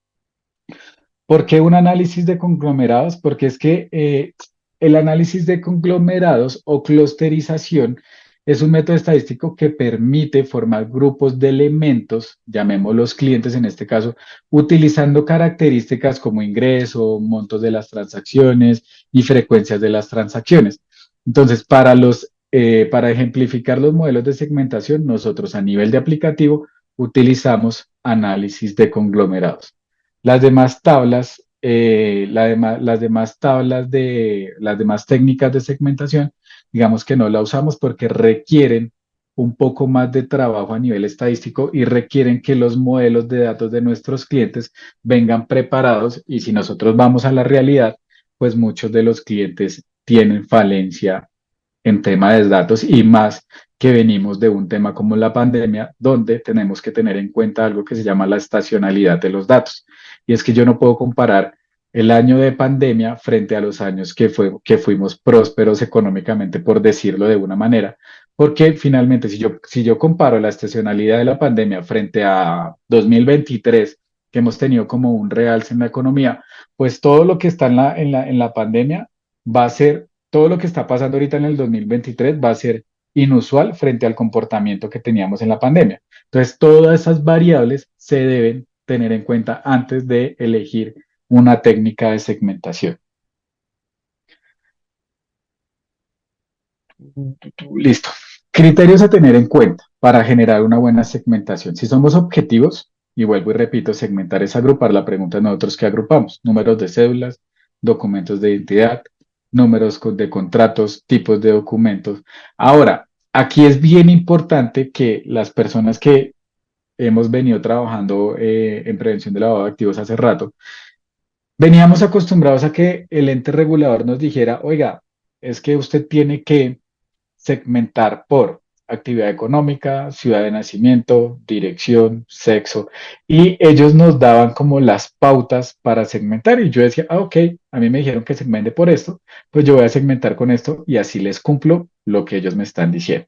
¿Por qué un análisis de conglomerados? Porque es que el análisis de conglomerados o clusterización es un método estadístico que permite formar grupos de elementos, llamémoslos clientes en este caso, utilizando características como ingreso, montos de las transacciones y frecuencias de las transacciones. Entonces, para ejemplificar los modelos de segmentación, nosotros a nivel de aplicativo utilizamos análisis de conglomerados. Las demás tablas, las demás técnicas de segmentación, digamos que no la usamos porque requieren un poco más de trabajo a nivel estadístico y requieren que los modelos de datos de nuestros clientes vengan preparados y si nosotros vamos a la realidad, pues muchos de los clientes tienen falencia en tema de datos y más que venimos de un tema como la pandemia, donde tenemos que tener en cuenta algo que se llama la estacionalidad de los datos. Y es que yo no puedo comparar el año de pandemia frente a los años que fuimos prósperos económicamente, por decirlo de una manera, porque finalmente si yo comparo la estacionalidad de la pandemia frente a 2023, que hemos tenido como un realce en la economía, pues todo lo que está en la pandemia va a ser todo lo que está pasando ahorita en el 2023 va a ser inusual frente al comportamiento que teníamos en la pandemia. Entonces, todas esas variables se deben tener en cuenta antes de elegir una técnica de segmentación. Listo. Criterios a tener en cuenta para generar una buena segmentación. Si somos objetivos, y vuelvo y repito, segmentar es agrupar. La pregunta es nosotros qué agrupamos. Números de cédulas, documentos de identidad, de contratos, tipos de documentos. Ahora, aquí es bien importante que las personas que hemos venido trabajando en prevención de lavado de activos hace rato, veníamos acostumbrados a que el ente regulador nos dijera, oiga, es que usted tiene que segmentar por actividad económica, ciudad de nacimiento, dirección, sexo, y ellos nos daban como las pautas para segmentar y yo decía, ah, ok, a mí me dijeron que segmente por esto, pues yo voy a segmentar con esto y así les cumplo lo que ellos me están diciendo.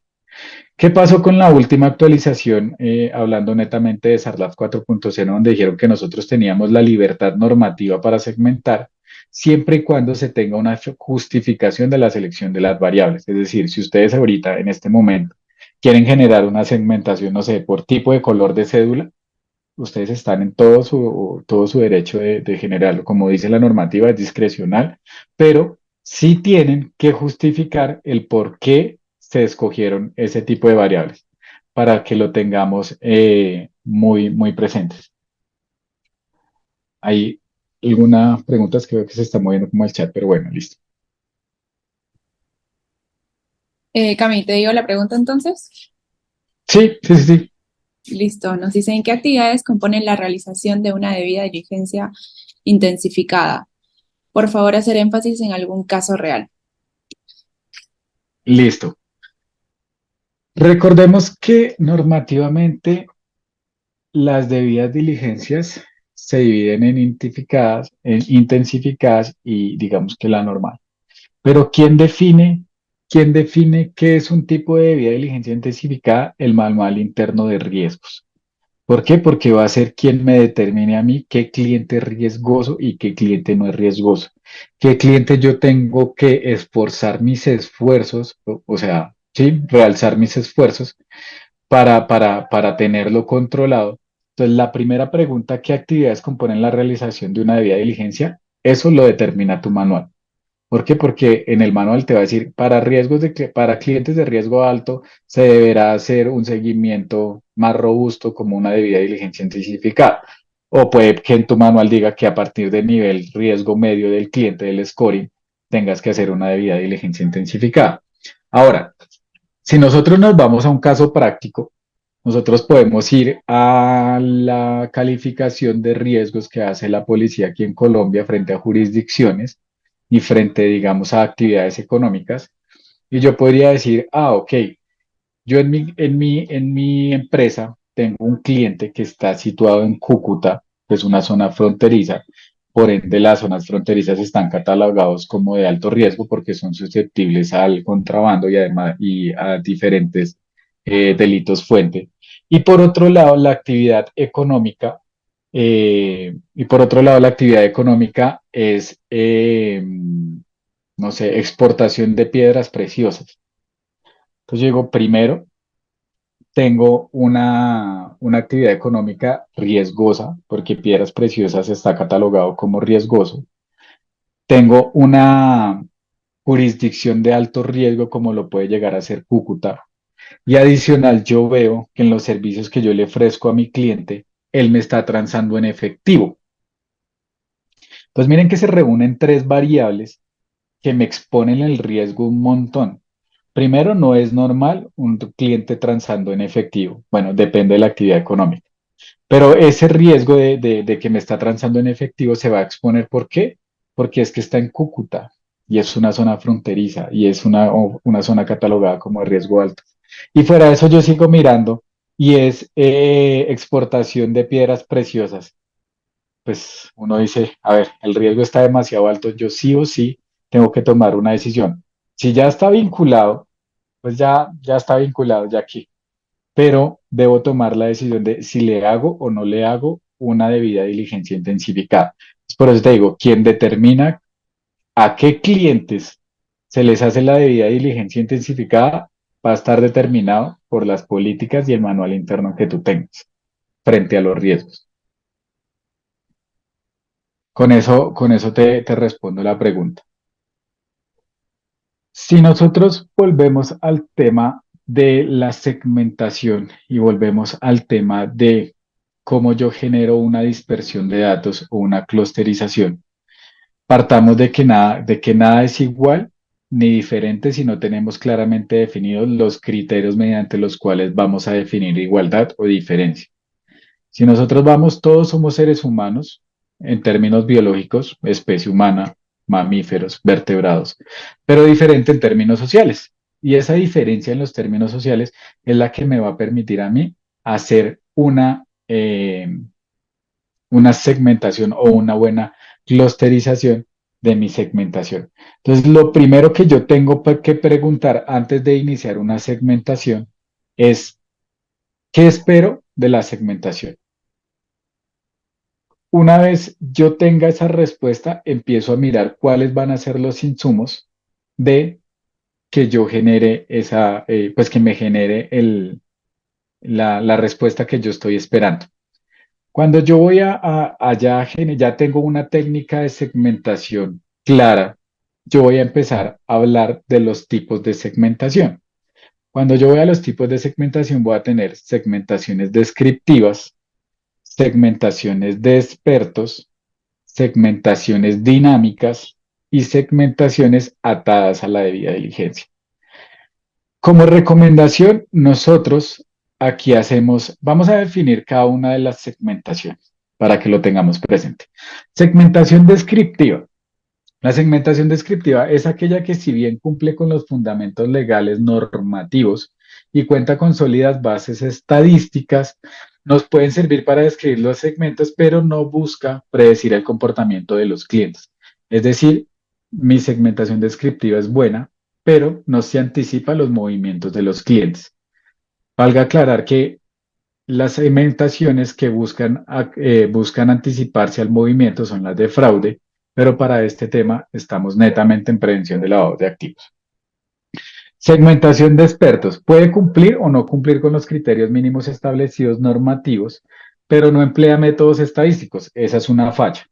¿Qué pasó con la última actualización, hablando netamente de SARLAF 4.0, donde dijeron que nosotros teníamos la libertad normativa para segmentar, siempre y cuando se tenga una justificación de la selección de las variables? Es decir, si ustedes ahorita, en este momento, quieren generar una segmentación, no sé, por tipo de color de cédula, ustedes están en todo su derecho de generarlo. Como dice la normativa, es discrecional, pero sí tienen que justificar el por qué se escogieron ese tipo de variables para que lo tengamos muy, muy presentes. Hay algunas preguntas que veo que se está moviendo como el chat, pero bueno, listo. Cami, ¿te digo la pregunta entonces? Sí, sí, sí, sí. Listo, nos dicen qué actividades componen la realización de una debida diligencia intensificada. Por favor, hacer énfasis en algún caso real. Listo. Recordemos que normativamente las debidas diligencias se dividen en intensificadas y digamos que la normal. Pero quién define qué es un tipo de debida diligencia intensificada? El manual interno de riesgos. ¿Por qué? Porque va a ser quien me determine a mí qué cliente es riesgoso y qué cliente no es riesgoso. ¿Qué cliente yo tengo que esforzar mis esfuerzos, o sea, sí, realzar mis esfuerzos para tenerlo controlado? Entonces, la primera pregunta, ¿qué actividades componen la realización de una debida diligencia? Eso lo determina tu manual. ¿Por qué? Porque en el manual te va a decir, para clientes de riesgo alto se deberá hacer un seguimiento más robusto como una debida diligencia intensificada. O puede que en tu manual diga que a partir del nivel riesgo medio del cliente del scoring tengas que hacer una debida diligencia intensificada. Ahora, si nosotros nos vamos a un caso práctico, nosotros podemos ir a la calificación de riesgos que hace la policía aquí en Colombia frente a jurisdicciones y frente, digamos, a actividades económicas. Y yo podría decir, ok, yo en mi empresa tengo un cliente que está situado en Cúcuta, que es una zona fronteriza. Por ende, las zonas fronterizas están catalogados como de alto riesgo porque son susceptibles al contrabando y además y a diferentes delitos fuente. Y por otro lado, la actividad económica, es, no sé, exportación de piedras preciosas. Entonces, yo digo, primero, tengo una actividad económica riesgosa, porque piedras preciosas está catalogado como riesgoso. Tengo una jurisdicción de alto riesgo, como lo puede llegar a ser Cúcuta. Y adicional, yo veo que en los servicios que yo le ofrezco a mi cliente, él me está transando en efectivo. Pues miren que se reúnen tres variables que me exponen el riesgo un montón. Primero, no es normal un cliente transando en efectivo. Bueno, depende de la actividad económica. Pero ese riesgo de que me está transando en efectivo se va a exponer. ¿Por qué? Porque es que está en Cúcuta y es una zona fronteriza y es una zona catalogada como de riesgo alto. Y fuera de eso yo sigo mirando y es exportación de piedras preciosas. Pues uno dice, a ver, el riesgo está demasiado alto, yo sí o sí tengo que tomar una decisión. Si ya está vinculado, pues ya está vinculado ya aquí, pero debo tomar la decisión de si le hago o no le hago una debida diligencia intensificada. Por eso te digo, quien determina a qué clientes se les hace la debida diligencia intensificada va a estar determinado por las políticas y el manual interno que tú tengas frente a los riesgos. Con eso te respondo la pregunta. Si nosotros volvemos al tema de la segmentación y volvemos al tema de cómo yo genero una dispersión de datos o una clusterización, partamos de que nada es igual ni diferente si no tenemos claramente definidos los criterios mediante los cuales vamos a definir igualdad o diferencia. Si nosotros vamos, todos somos seres humanos en términos biológicos, especie humana, mamíferos, vertebrados, pero diferente en términos sociales. Y esa diferencia en los términos sociales es la que me va a permitir a mí hacer una segmentación o una buena clusterización de mi segmentación. Entonces, lo primero que yo tengo que preguntar antes de iniciar una segmentación es, ¿qué espero de la segmentación? Una vez yo tenga esa respuesta, empiezo a mirar cuáles van a ser los insumos de que yo genere pues que me genere la respuesta que yo estoy esperando. Cuando yo voy allá, ya tengo una técnica de segmentación clara, yo voy a empezar a hablar de los tipos de segmentación. Cuando yo voy a los tipos de segmentación, voy a tener segmentaciones descriptivas, segmentaciones de expertos, segmentaciones dinámicas y segmentaciones atadas a la debida diligencia. Como recomendación, nosotros aquí vamos a definir cada una de las segmentaciones para que lo tengamos presente. Segmentación descriptiva. La segmentación descriptiva es aquella que, si bien cumple con los fundamentos legales normativos y cuenta con sólidas bases estadísticas, nos pueden servir para describir los segmentos, pero no busca predecir el comportamiento de los clientes. Es decir, mi segmentación descriptiva es buena, pero no se anticipa los movimientos de los clientes. Valga aclarar que las segmentaciones que buscan anticiparse al movimiento son las de fraude, pero para este tema estamos netamente en prevención de lavado de activos. Segmentación de expertos. Puede cumplir o no cumplir con los criterios mínimos establecidos normativos, pero no emplea métodos estadísticos. Esa es una falla.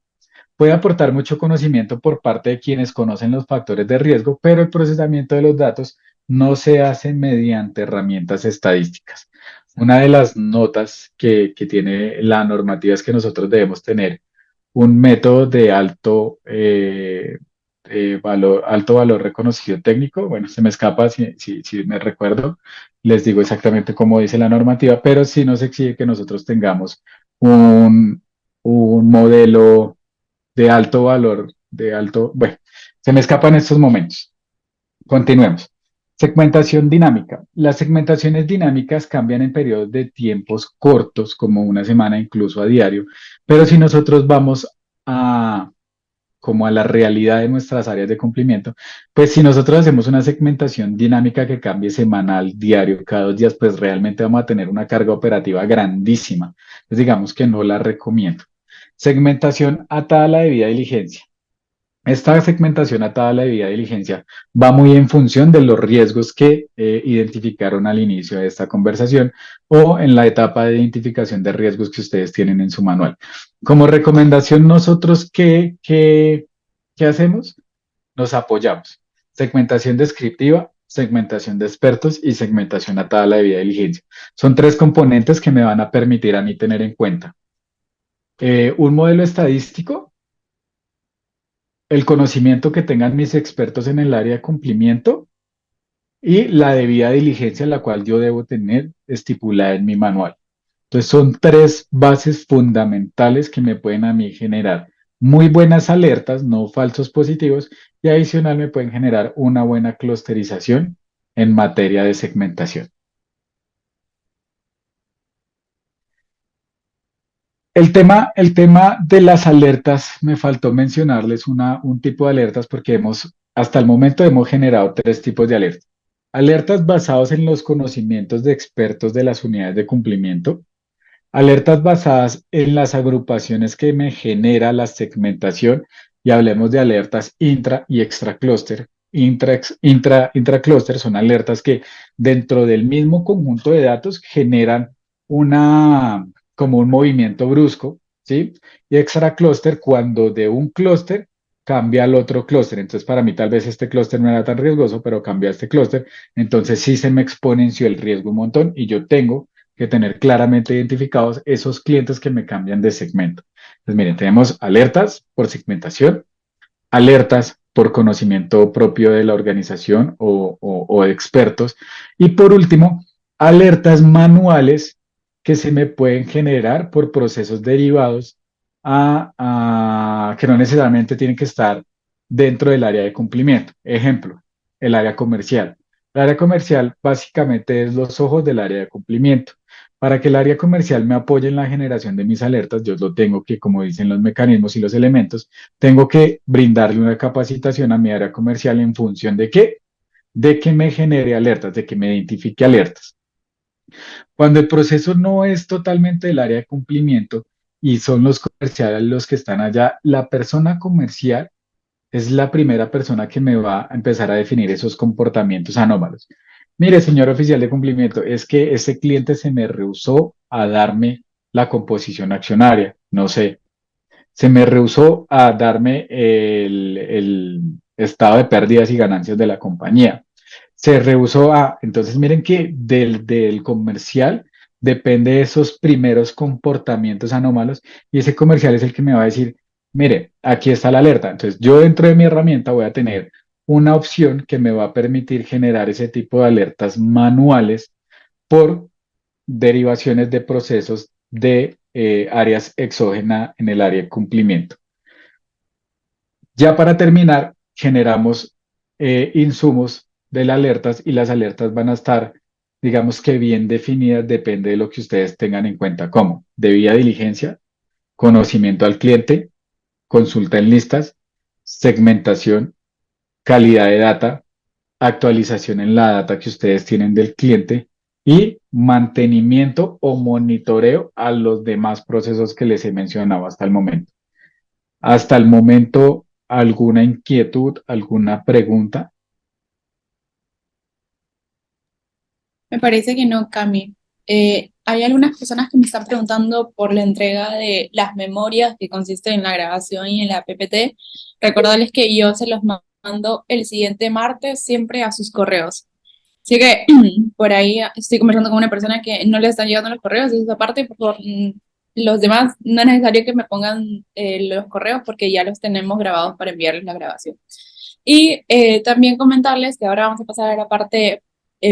Puede aportar mucho conocimiento por parte de quienes conocen los factores de riesgo, pero el procesamiento de los datos no se hace mediante herramientas estadísticas. Una de las notas que tiene la normativa es que nosotros debemos tener un método de alto valor reconocido técnico. Bueno, se me escapa si me recuerdo, les digo exactamente cómo dice la normativa, pero sí nos exige que nosotros tengamos un modelo de alto valor, bueno, se me escapa en estos momentos. Continuemos. Segmentación dinámica. Las segmentaciones dinámicas cambian en periodos de tiempos cortos, como una semana, incluso a diario, pero si nosotros vamos a como a la realidad de nuestras áreas de cumplimiento, pues si nosotros hacemos una segmentación dinámica que cambie semanal, diario, cada 2 días, pues realmente vamos a tener una carga operativa grandísima. Entonces digamos que no la recomiendo. Segmentación atada a la debida diligencia. Esta segmentación atada a la debida diligencia va muy en función de los riesgos que identificaron al inicio de esta conversación o en la etapa de identificación de riesgos que ustedes tienen en su manual. Como recomendación, nosotros, ¿qué hacemos? Nos apoyamos. Segmentación descriptiva, segmentación de expertos y segmentación atada a la debida diligencia. Son 3 componentes que me van a permitir a mí tener en cuenta. Un modelo estadístico, el conocimiento que tengan mis expertos en el área de cumplimiento y la debida diligencia, la cual yo debo tener estipulada en mi manual. Entonces son 3 bases fundamentales que me pueden a mí generar muy buenas alertas, no falsos positivos, y adicional me pueden generar una buena clusterización en materia de segmentación. El tema de las alertas, me faltó mencionarles un tipo de alertas porque hasta el momento hemos generado 3 tipos de alertas. Alertas basadas en los conocimientos de expertos de las unidades de cumplimiento, alertas basadas en las agrupaciones que me genera la segmentación, y hablemos de alertas intra y extra clúster. Intraclúster son alertas que dentro del mismo conjunto de datos generan como un movimiento brusco, ¿sí? Y extra clúster cuando de un clúster cambia al otro clúster. Entonces, para mí tal vez este clúster no era tan riesgoso, pero cambia a este clúster. Entonces, sí se me exponenció el riesgo un montón y yo tengo que tener claramente identificados esos clientes que me cambian de segmento. Entonces, miren, tenemos alertas por segmentación, alertas por conocimiento propio de la organización o de expertos, y por último, alertas manuales que se me pueden generar por procesos derivados que no necesariamente tienen que estar dentro del área de cumplimiento. Ejemplo, el área comercial. El área comercial básicamente es los ojos del área de cumplimiento. Para que el área comercial me apoye en la generación de mis alertas, yo lo tengo que, como dicen los mecanismos y los elementos, tengo que brindarle una capacitación a mi área comercial en función de qué, de que me genere alertas, de que me identifique alertas. Cuando el proceso no es totalmente del área de cumplimiento y son los comerciales los que están allá, la persona comercial es la primera persona que me va a empezar a definir esos comportamientos anómalos. Mire, señor oficial de cumplimiento, es que ese cliente se me rehusó a darme la composición accionaria, no sé, se me rehusó a darme el estado de pérdidas y ganancias de la compañía. se rehusó a. Entonces, miren que del comercial depende de esos primeros comportamientos anómalos y ese comercial es el que me va a decir, mire, aquí está la alerta. Entonces, yo dentro de mi herramienta voy a tener una opción que me va a permitir generar ese tipo de alertas manuales por derivaciones de procesos de áreas exógenas en el área de cumplimiento. Ya para terminar, generamos insumos de las alertas y las alertas van a estar, digamos que bien definidas, depende de lo que ustedes tengan en cuenta, como debida diligencia, conocimiento al cliente, consulta en listas, segmentación, calidad de data, actualización en la data que ustedes tienen del cliente y mantenimiento o monitoreo a los demás procesos que les he mencionado hasta el momento. Hasta el momento, ¿alguna inquietud, alguna pregunta? Me parece que no, Cami. Hay algunas personas que me están preguntando por la entrega de las memorias que consiste en la grabación y en la PPT. Recordarles que yo se los mando el siguiente martes siempre a sus correos. Así que por ahí estoy conversando con una persona que no le están llegando los correos, y esa parte por los demás no es necesario que me pongan los correos porque ya los tenemos grabados para enviarles la grabación. Y también comentarles que ahora vamos a pasar a la parte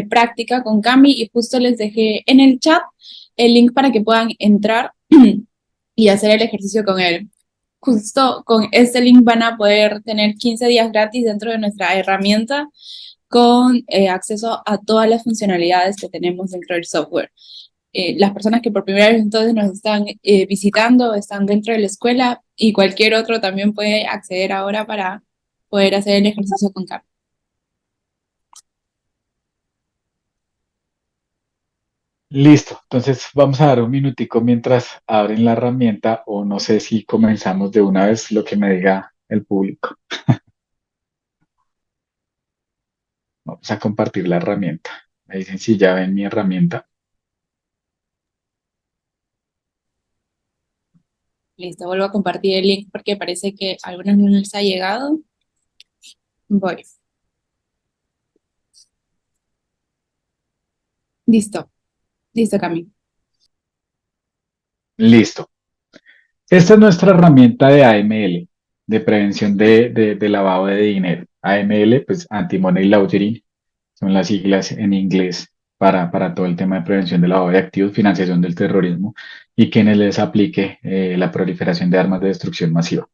práctica con Cami y justo les dejé en el chat el link para que puedan entrar y hacer el ejercicio con él. Justo con este link van a poder tener 15 días gratis dentro de nuestra herramienta con acceso a todas las funcionalidades que tenemos dentro del software. Las personas que por primera vez entonces nos están visitando, están dentro de la escuela y cualquier otro también puede acceder ahora para poder hacer el ejercicio con Cap. Listo, entonces vamos a dar un minutico mientras abren la herramienta o no sé si comenzamos de una vez lo que me diga el público. Vamos a compartir la herramienta. Me dicen si ya ven mi herramienta. Listo, vuelvo a compartir el link porque parece que a algunos no les ha llegado. Voy. Listo, listo, Cami. Listo. Esta es nuestra herramienta de AML, de prevención de lavado de dinero. AML, pues Anti-Money Laundering, son las siglas en inglés para todo el tema de prevención de lavado de activos, financiación del terrorismo y quienes les aplique la proliferación de armas de destrucción masiva.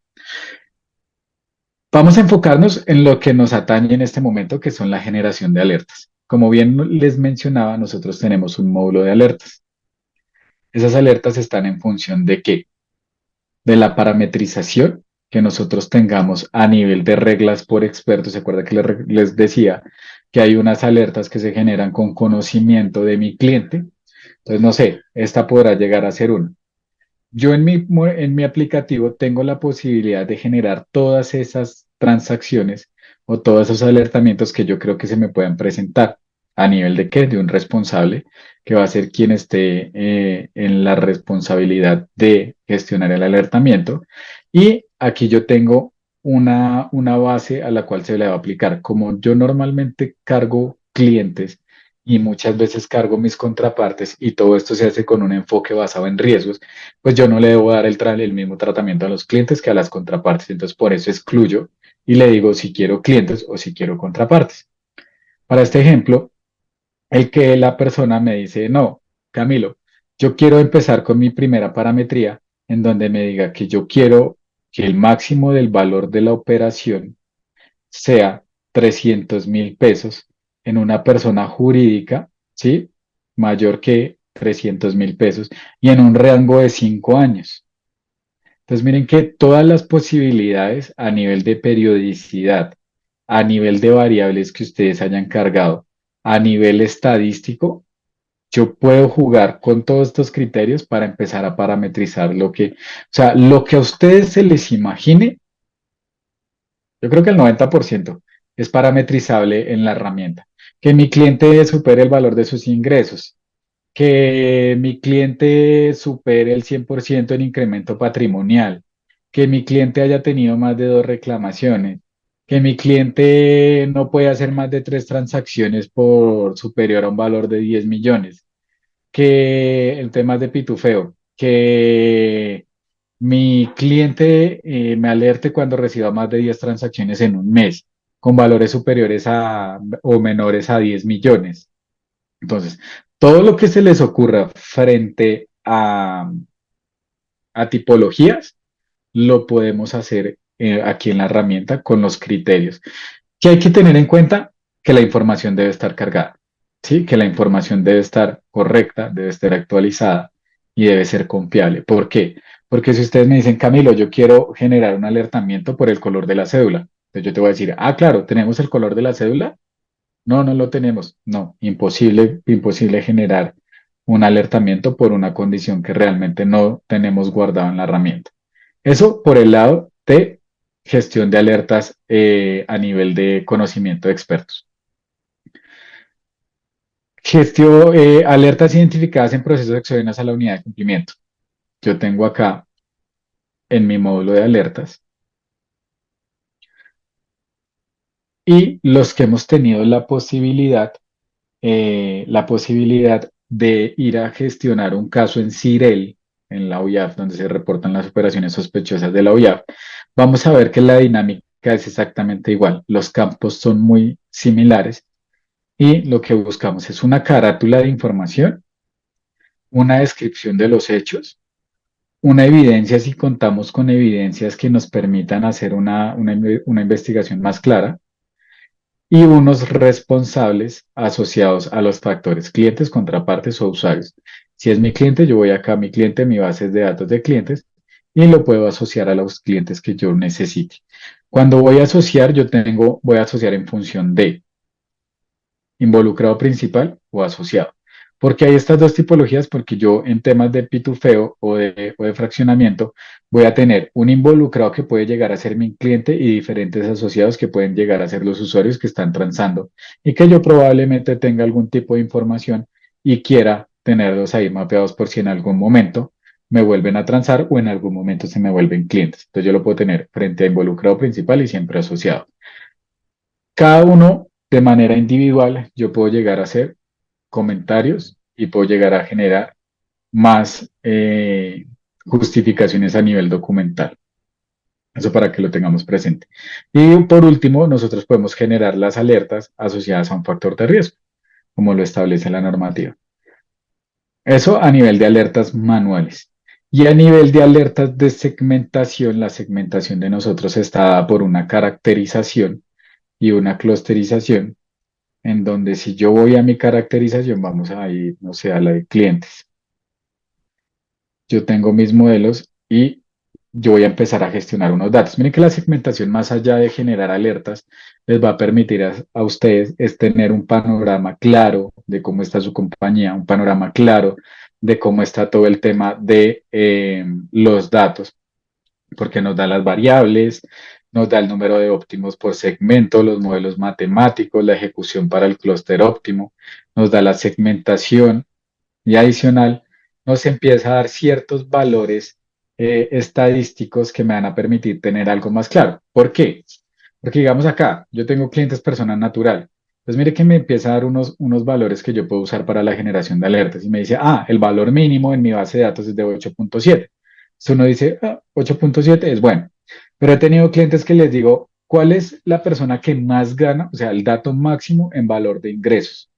Vamos a enfocarnos en lo que nos atañe en este momento, que son la generación de alertas. Como bien les mencionaba, nosotros tenemos un módulo de alertas. Esas alertas están en función de qué? De la parametrización que nosotros tengamos a nivel de reglas por expertos. Se acuerda que les decía que hay unas alertas que se generan con conocimiento de mi cliente. Entonces, no sé, esta podrá llegar a ser una. Yo en mi aplicativo tengo la posibilidad de generar todas esas transacciones o todos esos alertamientos que yo creo que se me puedan presentar. ¿A nivel de qué? De un responsable que va a ser quien esté en la responsabilidad de gestionar el alertamiento. Y aquí yo tengo una base a la cual se le va a aplicar. Como yo normalmente cargo clientes y muchas veces cargo mis contrapartes y todo esto se hace con un enfoque basado en riesgos, pues yo no le debo dar el mismo tratamiento a los clientes que a las contrapartes. Entonces, por eso excluyo y le digo si quiero clientes o si quiero contrapartes. Para este ejemplo, el que la persona me dice, no, Camilo, yo quiero empezar con mi primera parametría en donde me diga que yo quiero que el máximo del valor de la operación sea 300.000 pesos en una persona jurídica, ¿sí? Mayor que 300.000 pesos y en un rango de 5 años. Entonces, miren que todas las posibilidades a nivel de periodicidad, a nivel de variables que ustedes hayan cargado, a nivel estadístico, yo puedo jugar con todos estos criterios para empezar a parametrizar lo que a ustedes se les imagine, yo creo que el 90% es parametrizable en la herramienta. Que mi cliente supere el valor de sus ingresos, que mi cliente supere el 100% en incremento patrimonial, que mi cliente haya tenido más de 2 reclamaciones, que mi cliente no puede hacer más de 3 transacciones por superior a un valor de 10 millones, que el tema de pitufeo, que mi cliente me alerte cuando reciba más de 10 transacciones en un mes, con valores superiores a o menores a 10 millones. Entonces, todo lo que se les ocurra frente a tipologías, lo podemos hacer aquí en la herramienta con los criterios. Que hay que tener en cuenta que la información debe estar cargada, ¿sí? Que la información debe estar correcta, debe estar actualizada y debe ser confiable. ¿Por qué? Porque si ustedes me dicen, Camilo, yo quiero generar un alertamiento por el color de la cédula, entonces yo te voy a decir, ah, claro, ¿tenemos el color de la cédula? No, no lo tenemos. No, imposible, imposible generar un alertamiento por una condición que realmente no tenemos guardado en la herramienta. Eso por el lado de gestión de alertas a nivel de conocimiento de expertos. Alertas identificadas en procesos exógenos a la unidad de cumplimiento. Yo tengo acá en mi módulo de alertas y los que hemos tenido la posibilidad de ir a gestionar un caso en CIREL, en la OIAF, donde se reportan las operaciones sospechosas de la OIAF, vamos a ver que la dinámica es exactamente igual. Los campos son muy similares y lo que buscamos es una carátula de información, una descripción de los hechos, una evidencia si contamos con evidencias que nos permitan hacer una investigación más clara y unos responsables asociados a los factores clientes, contrapartes o usuarios. Si es mi cliente, yo voy acá a mi cliente, mi base de datos de clientes y lo puedo asociar a los clientes que yo necesite. Cuando voy a asociar, voy a asociar en función de involucrado principal o asociado. Porque hay estas dos tipologías, porque yo en temas de pitufeo o de fraccionamiento voy a tener un involucrado que puede llegar a ser mi cliente y diferentes asociados que pueden llegar a ser los usuarios que están transando y que yo probablemente tenga algún tipo de información y quiera tenerlos ahí mapeados por si en algún momento me vuelven a transar o en algún momento se me vuelven clientes. Entonces yo lo puedo tener frente a involucrado principal y siempre asociado. Cada uno de manera individual, yo puedo llegar a hacer comentarios y puedo llegar a generar más justificaciones a nivel documental. Eso para que lo tengamos presente. Y por último, nosotros podemos generar las alertas asociadas a un factor de riesgo, como lo establece la normativa. Eso a nivel de alertas manuales. Y a nivel de alertas de segmentación, la segmentación de nosotros está dada por una caracterización y una clusterización en donde si yo voy a mi caracterización, vamos a ir, no sé, a la de clientes. Yo tengo mis modelos y yo voy a empezar a gestionar unos datos. Miren que la segmentación, más allá de generar alertas, les va a permitir a ustedes es tener un panorama claro de cómo está su compañía, un panorama claro de cómo está todo el tema de los datos, porque nos da las variables, nos da el número de óptimos por segmento, los modelos matemáticos, la ejecución para el clúster óptimo, nos da la segmentación y adicional nos empieza a dar ciertos valores estadísticos que me van a permitir tener algo más claro. ¿Por qué? Porque digamos acá, yo tengo clientes persona natural. Pues mire que me empieza a dar unos valores que yo puedo usar para la generación de alertas y me dice, ah, el valor mínimo en mi base de datos es de 8.7. Entonces uno dice, ah, 8.7 es bueno. Pero he tenido clientes que les digo, ¿cuál es la persona que más gana? O sea, el dato máximo en valor de ingresos.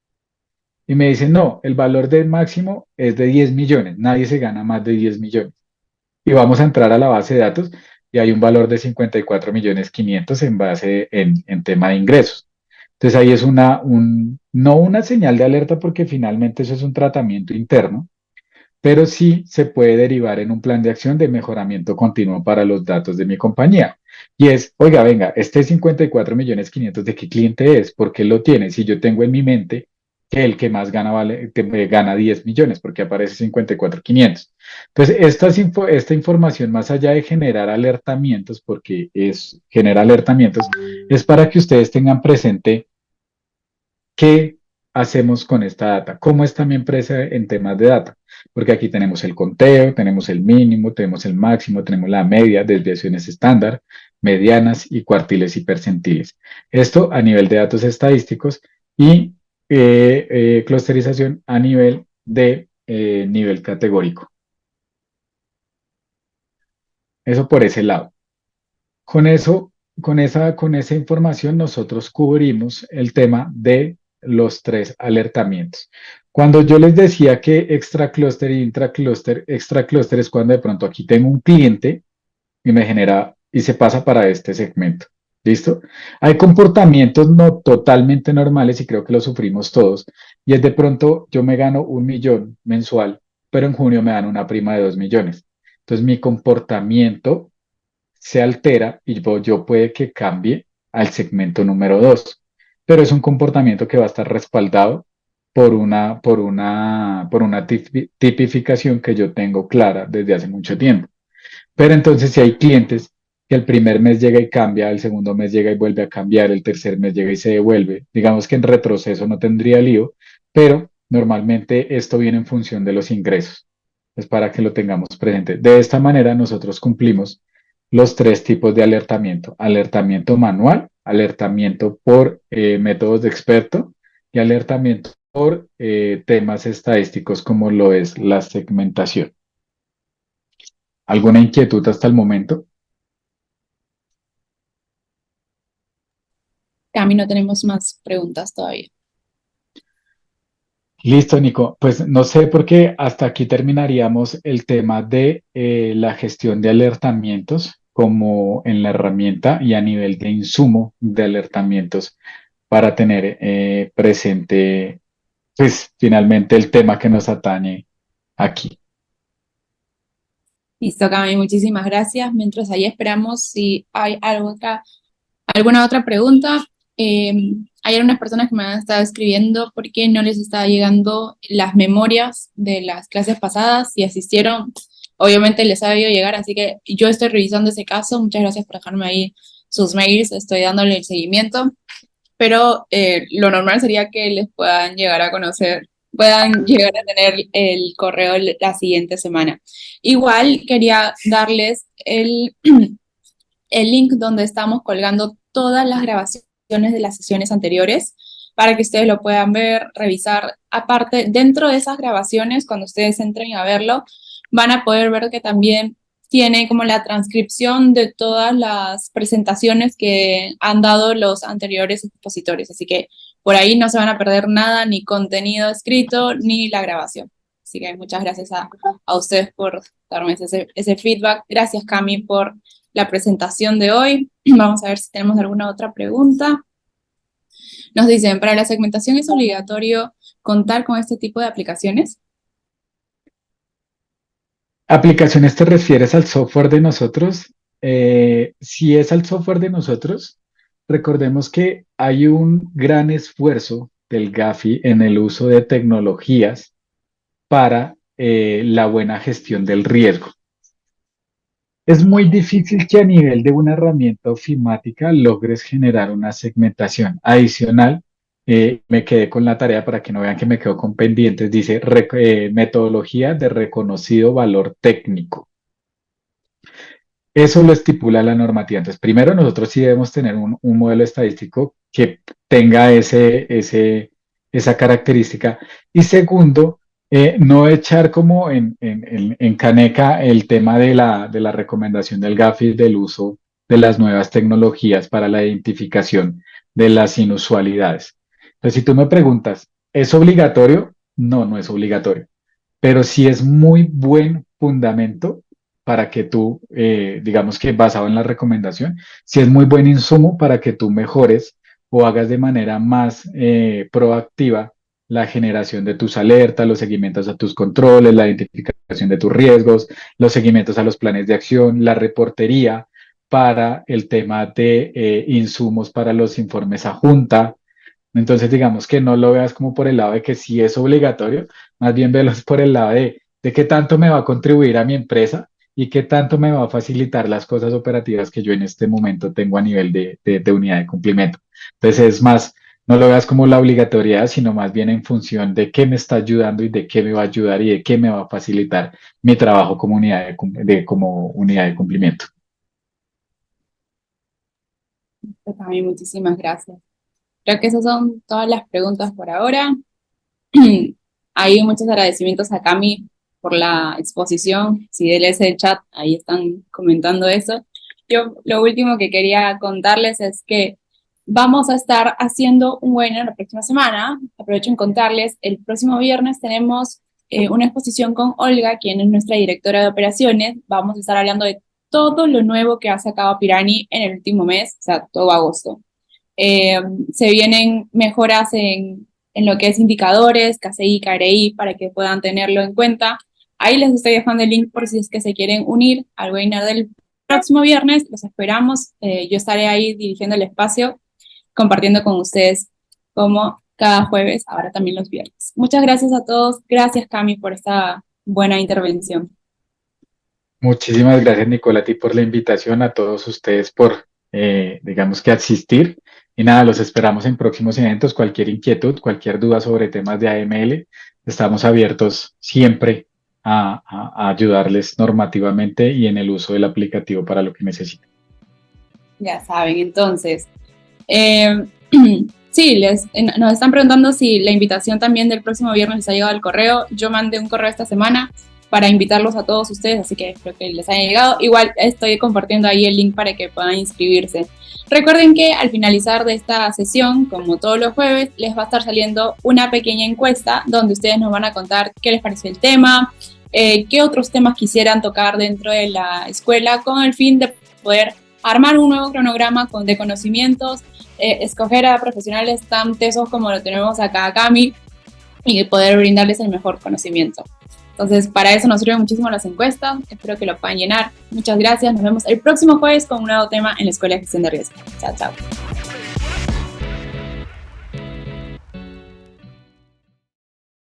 Y me dicen, no, el valor del máximo es de 10 millones, nadie se gana más de 10 millones. Y vamos a entrar a la base de datos y hay un valor de 54 millones 500 en tema de ingresos. Entonces ahí es no una señal de alerta porque finalmente eso es un tratamiento interno, pero sí se puede derivar en un plan de acción de mejoramiento continuo para los datos de mi compañía. Y es, oiga, venga, este 54 millones 500 ¿de qué cliente es? ¿Por qué lo tiene? Si yo tengo en mi mente que el que más gana vale, que me gana 10 millones, porque aparece 54.500. Entonces, esta información, más allá de generar alertamientos, porque genera alertamientos, es para que ustedes tengan presente qué hacemos con esta data, cómo está mi empresa en temas de data, porque aquí tenemos el conteo, tenemos el mínimo, tenemos el máximo, tenemos la media, desviaciones estándar, medianas y cuartiles y percentiles. Esto a nivel de datos estadísticos y clusterización a nivel de nivel categórico. Eso por ese lado. Con eso, con esa información nosotros cubrimos el tema de los tres alertamientos. Cuando yo les decía que extraclúster y intraclúster, extraclúster es cuando de pronto aquí tengo un cliente y me genera y se pasa para este segmento. ¿Listo? Hay comportamientos no totalmente normales y creo que lo sufrimos todos. Y es de pronto yo me gano 1 millón mensual, pero en junio me dan una prima de 2 millones. Entonces mi comportamiento se altera y yo puede que cambie al segmento número 2, pero es un comportamiento que va a estar respaldado por una tipificación que yo tengo clara desde hace mucho tiempo. Pero entonces si hay clientes que el primer mes llega y cambia, el segundo mes llega y vuelve a cambiar, el tercer mes llega y se devuelve, digamos que en retroceso no tendría lío, pero normalmente esto viene en función de los ingresos. Es para que lo tengamos presente. De esta manera nosotros cumplimos los tres tipos de alertamiento: alertamiento manual, alertamiento por métodos de experto y alertamiento por temas estadísticos como lo es la segmentación. ¿Alguna inquietud hasta el momento? Cami, no tenemos más preguntas todavía. Listo, Nico. Pues no sé por qué hasta aquí terminaríamos el tema de la gestión de alertamientos como en la herramienta y a nivel de insumo de alertamientos para tener presente, pues finalmente el tema que nos atañe aquí. Listo, Cami, muchísimas gracias. Mientras ahí esperamos si hay alguna otra pregunta. Hay algunas personas que me han estado escribiendo porque no les está llegando las memorias de las clases pasadas. Si asistieron, obviamente les ha debido llegar, así que yo estoy revisando ese caso. Muchas gracias por dejarme ahí sus mails, estoy dándole el seguimiento, pero lo normal sería que les puedan llegar a conocer, puedan llegar a tener el correo la siguiente semana. Igual quería darles el link donde estamos colgando todas las grabaciones de las sesiones anteriores para que ustedes lo puedan ver, revisar. Aparte, dentro de esas grabaciones, cuando ustedes entren a verlo, van a poder ver que también tiene como la transcripción de todas las presentaciones que han dado los anteriores expositores. Así que por ahí no se van a perder nada, ni contenido escrito, ni la grabación. Así que muchas gracias a ustedes por darme ese feedback. Gracias, Cami, por la presentación de hoy. Vamos a ver si tenemos alguna otra pregunta. Nos dicen, ¿para la segmentación es obligatorio contar con este tipo de aplicaciones? ¿Aplicaciones te refieres al software de nosotros? Si es al software de nosotros, recordemos que hay un gran esfuerzo del GAFI en el uso de tecnologías para la buena gestión del riesgo. Es muy difícil que a nivel de una herramienta ofimática logres generar una segmentación adicional. Me quedé con la tarea para que no vean que me quedo con pendientes. Dice metodología de reconocido valor técnico. Eso lo estipula la normativa. Entonces, primero, nosotros sí debemos tener un modelo estadístico que tenga esa característica. Y segundo, no echar como en caneca el tema de la recomendación del GAFI del uso de las nuevas tecnologías para la identificación de las inusualidades. Entonces, si tú me preguntas, ¿es obligatorio? No, no es obligatorio, pero sí es muy buen fundamento para que tú, digamos que basado en la recomendación, sí es muy buen insumo para que tú mejores o hagas de manera más proactiva la generación de tus alertas, los seguimientos a tus controles, la identificación de tus riesgos, los seguimientos a los planes de acción, la reportería para el tema de insumos para los informes a junta. Entonces, digamos que no lo veas como por el lado de que sí es obligatorio, más bien velos por el lado de qué tanto me va a contribuir a mi empresa y qué tanto me va a facilitar las cosas operativas que yo en este momento tengo a nivel de unidad de cumplimiento. Entonces, es más, no lo veas como la obligatoriedad, sino más bien en función de qué me está ayudando y de qué me va a ayudar y de qué me va a facilitar mi trabajo como unidad como unidad de cumplimiento. Pues también muchísimas gracias. Creo que esas son todas las preguntas por ahora. Hay muchos agradecimientos a Cami por la exposición. Si lees el chat, ahí están comentando eso. Yo lo último que quería contarles es que vamos a estar haciendo un webinar la próxima semana. Aprovecho en contarles, el próximo viernes tenemos una exposición con Olga, quien es nuestra directora de operaciones. Vamos a estar hablando de todo lo nuevo que ha sacado Pirani en el último mes, o sea, todo agosto. Eh, Se vienen mejoras en lo que es indicadores, KCI, KRI, para que puedan tenerlo en cuenta. Ahí les estoy dejando el link por si es que se quieren unir al webinar del próximo viernes. Los esperamos. Yo estaré ahí dirigiendo el espacio, compartiendo con ustedes como cada jueves, ahora también los viernes. Muchas gracias a todos. Gracias, Cami, por esta buena intervención. Muchísimas gracias, Nicola, a ti por la invitación, a todos ustedes por, digamos que asistir. Y nada, los esperamos en próximos eventos. Cualquier inquietud, cualquier duda sobre temas de AML, estamos abiertos siempre a ayudarles normativamente y en el uso del aplicativo para lo que necesiten. Ya saben, entonces, eh, sí, nos están preguntando si la invitación también del próximo viernes les ha llegado al correo. Yo mandé un correo esta semana para invitarlos a todos ustedes, así que espero que les haya llegado. Igual estoy compartiendo ahí el link para que puedan inscribirse. Recuerden que al finalizar de esta sesión, como todos los jueves, les va a estar saliendo una pequeña encuesta donde ustedes nos van a contar qué les pareció el tema, qué otros temas quisieran tocar dentro de la escuela, con el fin de poder armar un nuevo cronograma de conocimientos, escoger a profesionales tan tesos como lo tenemos acá, Cami, y poder brindarles el mejor conocimiento. Entonces, para eso nos sirven muchísimo las encuestas. Espero que lo puedan llenar. Muchas gracias. Nos vemos el próximo jueves con un nuevo tema en la Escuela de Gestión de Riesgo. Chao, chao.